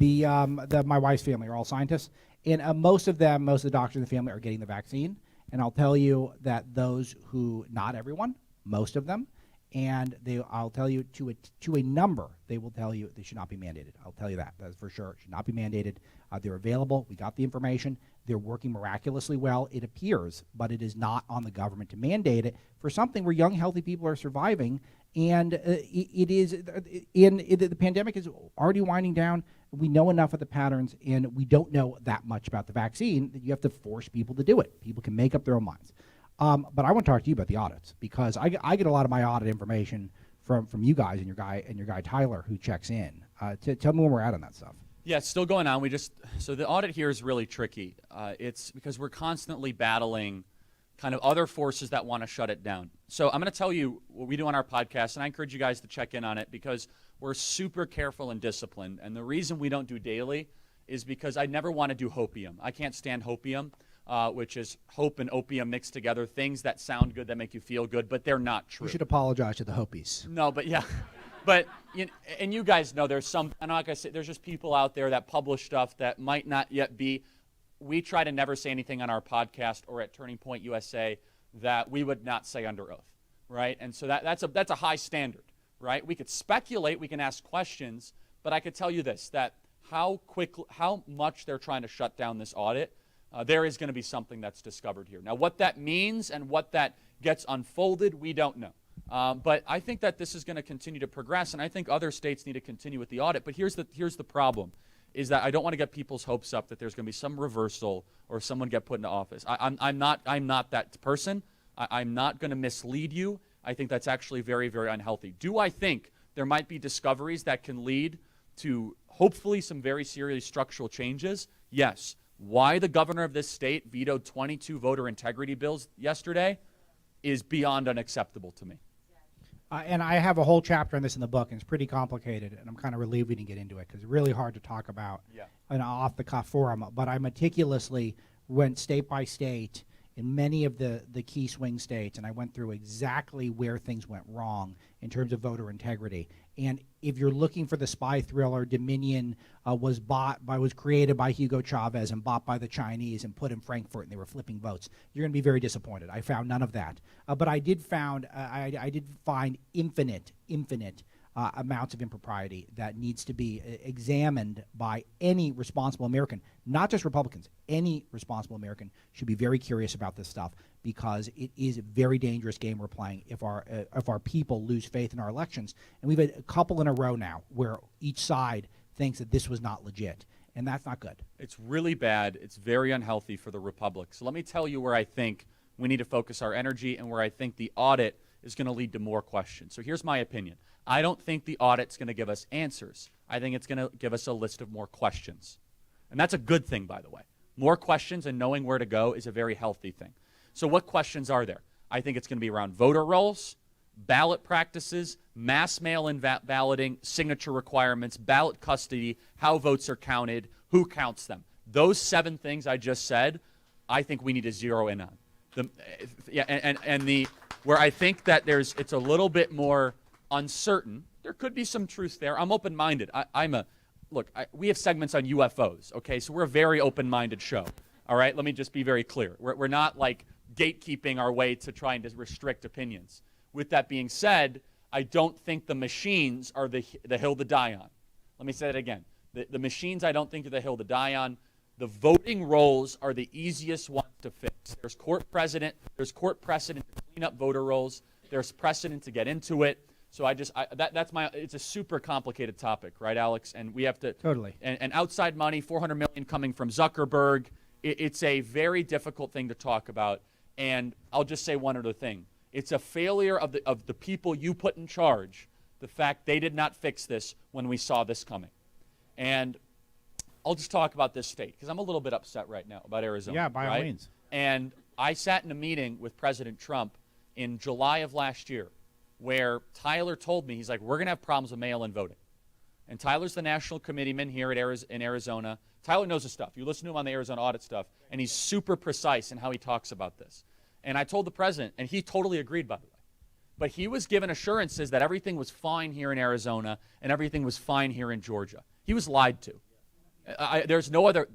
My wife's family are all scientists, and most of the doctors in the family are getting the vaccine. And I'll tell you that those who, not everyone, most of them, and I'll tell you to a number, they will tell you they should not be mandated. I'll tell you that's for sure. It should not be mandated. They're available. We got the information. They're working miraculously well, it appears, but it is not on the government to mandate it for something where young, healthy people are surviving. And the pandemic is already winding down. We know enough of the patterns, and we don't know that much about the vaccine that you have to force people to do it. People can make up their own minds. But I want to talk to you about the audits, because I get a lot of my audit information from you guys and your guy Tyler, who checks in. Tell me where we're at on that stuff. Yeah, it's still going on. So the audit here is really tricky. It's because we're constantly battling kind of other forces that want to shut it down. So I'm going to tell you what we do on our podcast, and I encourage you guys to check in on it, because we're super careful and disciplined. And the reason we don't do daily is because I never want to do hopium. I can't stand hopium, which is hope and opium mixed together, things that sound good, that make you feel good, but they're not true. You should apologize to the Hopis. No, but yeah. But, and you guys know there's some, and like I said, there's just people out there that publish stuff that might not yet be. We try to never say anything on our podcast or at Turning Point USA that we would not say under oath, right? And so that's a high standard, right? We could speculate, we can ask questions, but I could tell you this, that how much they're trying to shut down this audit, there is going to be something that's discovered here. Now, what that means and what that gets unfolded, we don't know. But I think that this is going to continue to progress, and I think other states need to continue with the audit. But here's the problem, is that I don't want to get people's hopes up that there's going to be some reversal or someone get put into office. I'm not that person. I'm not going to mislead you. I think that's actually very, very unhealthy. Do I think there might be discoveries that can lead to hopefully some very serious structural changes? Yes. Why the governor of this state vetoed 22 voter integrity bills yesterday is beyond unacceptable to me. And I have a whole chapter on this in the book, and it's pretty complicated, and I'm kind of relieved we didn't get into it because it's really hard to talk about in an off-the-cuff forum. But I meticulously went state by state in many of the key swing states, and I went through exactly where things went wrong in terms of voter integrity. And if you're looking for the spy thriller, Dominion was created by Hugo Chavez and bought by the Chinese and put in Frankfurt, and they were flipping votes. You're going to be very disappointed. I found none of that. But I did find infinite amounts of impropriety that needs to be examined by any responsible American, not just Republicans. Any responsible American should be very curious about this stuff, because it is a very dangerous game we're playing if our people lose faith in our elections. And we've had a couple in a row now where each side thinks that this was not legit, and that's not good. It's really bad. It's very unhealthy for the Republic. So let me tell you where I think we need to focus our energy and where I think the audit is going to lead to more questions. So here's my opinion. I don't think the audit's going to give us answers. I think it's going to give us a list of more questions. And that's a good thing, by the way. More questions and knowing where to go is a very healthy thing. So what questions are there? I think it's going to be around voter rolls, ballot practices, mass mail-in balloting, signature requirements, ballot custody, how votes are counted, who counts them. Those 7 things I just said, I think we need to zero in on. Where I think that it's a little bit more uncertain. There could be some truth there. I'm open-minded. We have segments on UFOs, okay? So we're a very open-minded show, all right? Let me just be very clear. We're not like gatekeeping our way to trying to restrict opinions. With that being said, I don't think the machines are the hill to die on. Let me say that again. The machines I don't think are the hill to die on. The voting rolls are the easiest ones to fix. There's court precedent to clean up voter rolls. There's precedent to get into it. So it's a super complicated topic, right, Alex? And we have to totally. And outside money, $400 million coming from Zuckerberg. It's a very difficult thing to talk about. And I'll just say one other thing. It's a failure of the people you put in charge, the fact they did not fix this when we saw this coming. And I'll just talk about this state because I'm a little bit upset right now about Arizona. Yeah, by all right? means. And I sat in a meeting with President Trump in July of last year where Tyler told me, he's like, we're going to have problems with mail-in voting. And Tyler's the national committeeman here in Arizona. Tyler knows his stuff. You listen to him on the Arizona audit stuff, and he's super precise in how he talks about this. And I told the president, and he totally agreed, by the way. But he was given assurances that everything was fine here in Arizona and everything was fine here in Georgia. He was lied to. There's no other,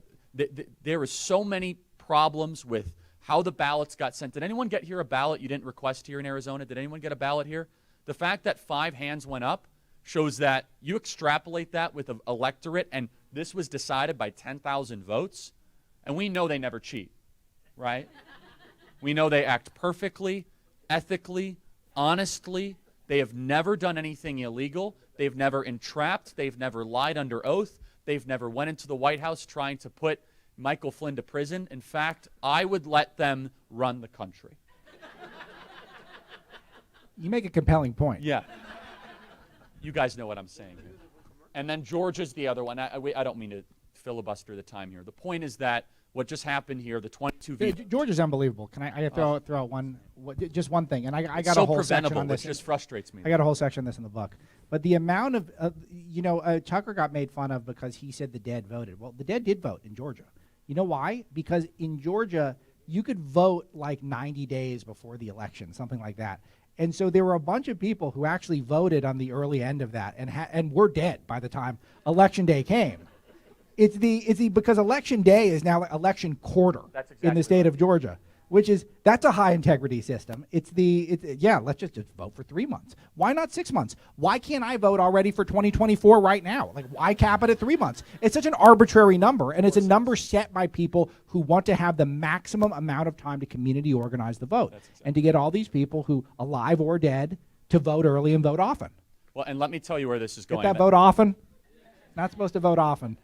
there are so many problems with how the ballots got sent. Did anyone get here a ballot you didn't request here in Arizona? Did anyone get a ballot here? The fact that 5 hands went up shows that you extrapolate that with an electorate, and this was decided by 10,000 votes, and we know they never cheat, right? We know they act perfectly, ethically, honestly. They have never done anything illegal. They've never entrapped. They've never lied under oath. They've never went into the White House trying to put Michael Flynn to prison. In fact, I would let them run the country. You make a compelling point. Yeah. You guys know what I'm saying here. And then Georgia's the other one. I don't mean to filibuster the time here. The point is that what just happened here, the 22 vetoes. Georgia's unbelievable. Can I throw out just one thing? And I got so a whole section preventable, on this. which just frustrates me. I got a whole section on this in the book. But the amount of, Tucker got made fun of because he said the dead voted. Well, the dead did vote in Georgia. You know why? Because in Georgia, you could vote like 90 days before the election, something like that. And so there were a bunch of people who actually voted on the early end of that and were dead by the time Election Day came. It's because Election Day is now like election quarter in the state of Georgia, that's a high integrity system. Let's just vote for 3 months. Why not 6 months? Why can't I vote already for 2024 right now? Like, why cap it at 3 months? It's such an arbitrary number, and it's a number set by people who want to have the maximum amount of time to community organize the vote, and to get all these people who, alive or dead, to vote early and vote often. Well, and let me tell you where this is going. Get that vote often? Not supposed to vote often.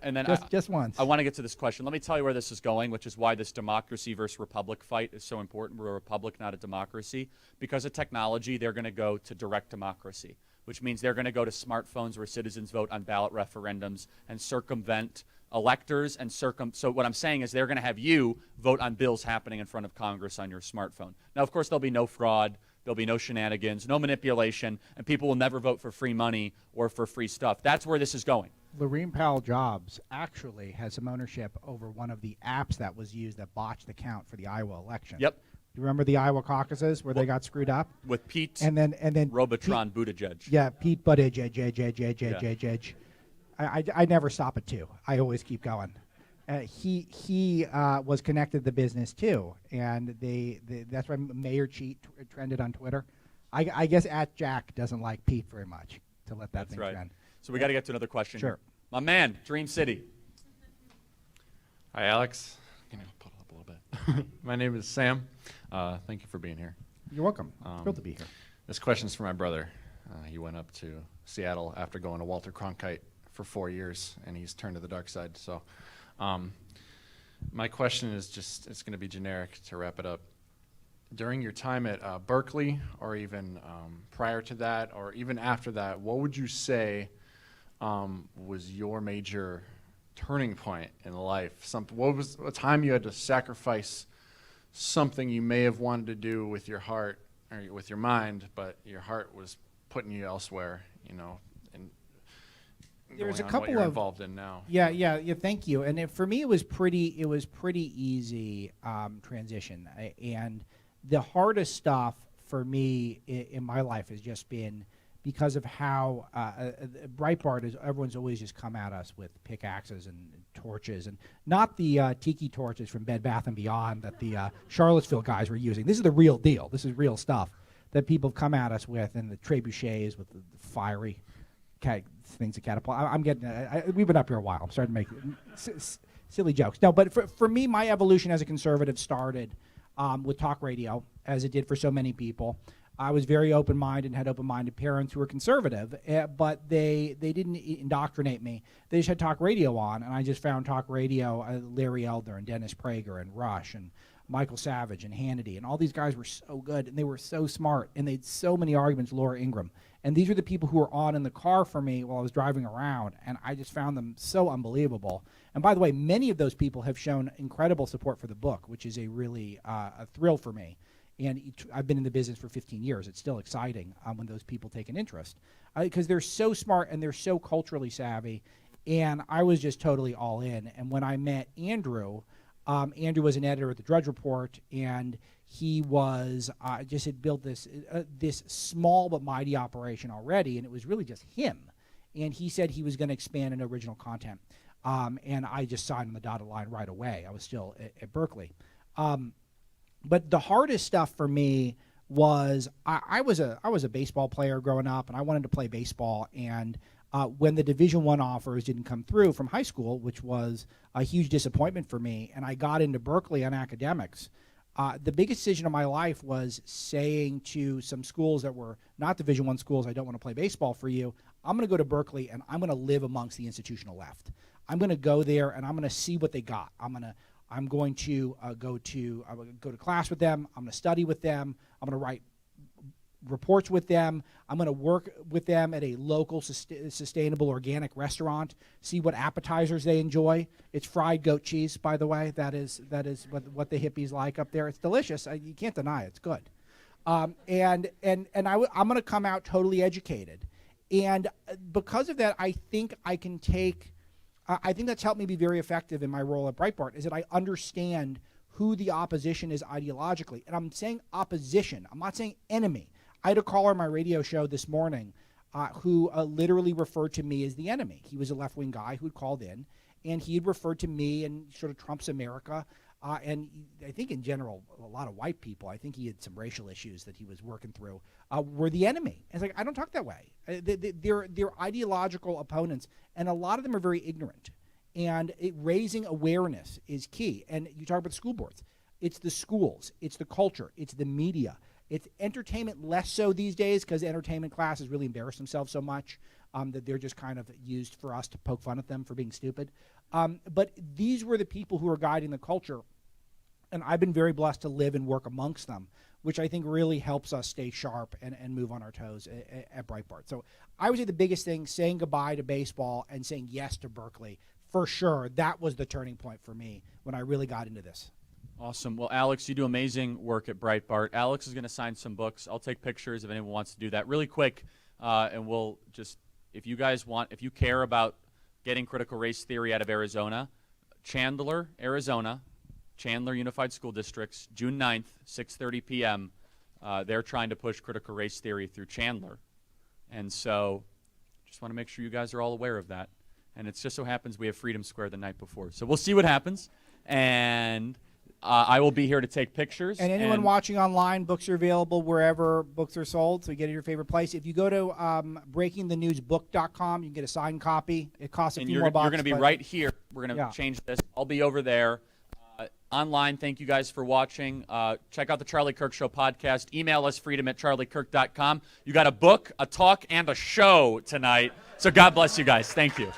And then just once. I want to get to this question. Let me tell you where this is going, which is why this democracy versus republic fight is so important. We're a republic, not a democracy. Because of technology, they're going to go to direct democracy, which means they're going to go to smartphones where citizens vote on ballot referendums and circumvent electors and so what I'm saying is they're going to have you vote on bills happening in front of Congress on your smartphone. Now, of course, there'll be no fraud. There'll be no shenanigans, no manipulation, and people will never vote for free money or for free stuff. That's where this is going. Laurene Powell Jobs actually has some ownership over one of the apps that was used that botched the count for the Iowa election. Yep. You remember the Iowa caucuses where they got screwed up? With Pete and then Robotron Buttigieg. Yeah, Pete Buttigieg. I never stop at 2. I always keep going. He was connected to the business too, and that's why Mayor Cheat trended on Twitter. I guess @Jack doesn't like Pete very much to let that thing trend. So we got to get to another question. Sure. My man, Dream City. Hi, Alex. Can you pull it up a little bit? My name is Sam. Thank you for being here. You're welcome. Thrilled to be here. This question's for my brother. He went up to Seattle after going to Walter Cronkite for 4 years, and he's turned to the dark side. So my question is it's going to be generic to wrap it up. During your time at Berkeley, or even prior to that, or even after that, what would you say was your major turning point in life? What was a time you had to sacrifice something you may have wanted to do with your heart or with your mind, but your heart was putting you elsewhere, and There's a going on couple what you're of involved in now. Yeah. Thank you. And for me, it was pretty easy transition. And the hardest stuff for me in my life has just been because of how Breitbart is. Everyone's always just come at us with pickaxes and torches, and not the tiki torches from Bed Bath & Beyond that the Charlottesville guys were using. This is the real deal. This is real stuff that people have come at us with, and the trebuchets with the fiery things that catapult. I'm getting. We've been up here a while. I'm starting to make silly jokes. No, but for me, my evolution as a conservative started with talk radio, as it did for so many people. I was very open-minded and had open-minded parents who were conservative, but they didn't indoctrinate me. They just had talk radio on, and I just found talk radio, Larry Elder and Dennis Prager and Rush and Michael Savage and Hannity, and all these guys were so good, and they were so smart, and they had so many arguments, Laura Ingraham. And these were the people who were on in the car for me while I was driving around, and I just found them so unbelievable. And by the way, many of those people have shown incredible support for the book, which is a really a thrill for me. And I've been in the business for 15 years. It's still exciting when those people take an interest, because they're so smart and they're so culturally savvy. And I was just totally all in. And when I met Andrew, Andrew was an editor at the Drudge Report, and he was just had built this this small but mighty operation already, and it was really just him. And he said he was going to expand into original content, and I just signed on the dotted line right away. I was still at Berkeley, but the hardest stuff for me was I was a baseball player growing up, and I wanted to play baseball. And when the Division I offers didn't come through from high school, which was a huge disappointment for me, and I got into Berkeley on academics, the biggest decision of my life was saying to some schools that were not Division I schools, I don't want to play baseball for you. I'm going to go to Berkeley, and I'm going to live amongst the institutional left. I'm going to go there, and I'm going to see what they got. I'm going to go to class with them. I'm going to study with them. I'm going to write reports with them. I'm going to work with them at a local sustainable organic restaurant, see what appetizers they enjoy. It's fried goat cheese, by the way. That is what the hippies like up there. It's delicious. You can't deny it. It's good. I'm going to come out totally educated. And because of that, I think I can take, I think that's helped me be very effective in my role at Breitbart, is that I understand who the opposition is ideologically. And I'm saying opposition. I'm not saying enemy. I had a caller on my radio show this morning who literally referred to me as the enemy. He was a left-wing guy who had called in, and he had referred to me and sort of Trump's America, and I think in general, a lot of white people, I think he had some racial issues that he was working through, were the enemy. And it's like, I don't talk that way. They're ideological opponents, and a lot of them are very ignorant. And raising awareness is key. And you talk about school boards. It's the schools. It's the culture. It's the media. It's entertainment less so these days, because entertainment classes really embarrass themselves so much that they're just kind of used for us to poke fun at them for being stupid. But these were the people who were guiding the culture, and I've been very blessed to live and work amongst them, which I think really helps us stay sharp and move on our toes at Breitbart. So I would say the biggest thing, saying goodbye to baseball and saying yes to Berkeley, for sure, that was the turning point for me when I really got into this. Awesome. Well, Alex, you do amazing work at Breitbart. Alex is going to sign some books. I'll take pictures if anyone wants to do that really quick, and we'll just, if you care about getting critical race theory out of Arizona, Chandler, Arizona, Chandler Unified School Districts, June 9th, 6:30 p.m. They're trying to push critical race theory through Chandler. And so just want to make sure you guys are all aware of that. And it just so happens we have Freedom Square the night before. So we'll see what happens. And I will be here to take pictures. And anyone watching online, books are available wherever books are sold, so you get it at your favorite place. If you go to breakingthenewsbook.com, you can get a signed copy. It costs a few more bucks. You're going to be right here. We're going to change this. I'll be over there. Online, thank you guys for watching. Check out the Charlie Kirk Show podcast. Email us, freedom@charliekirk.com. You got a book, a talk, and a show tonight. So God bless you guys. Thank you.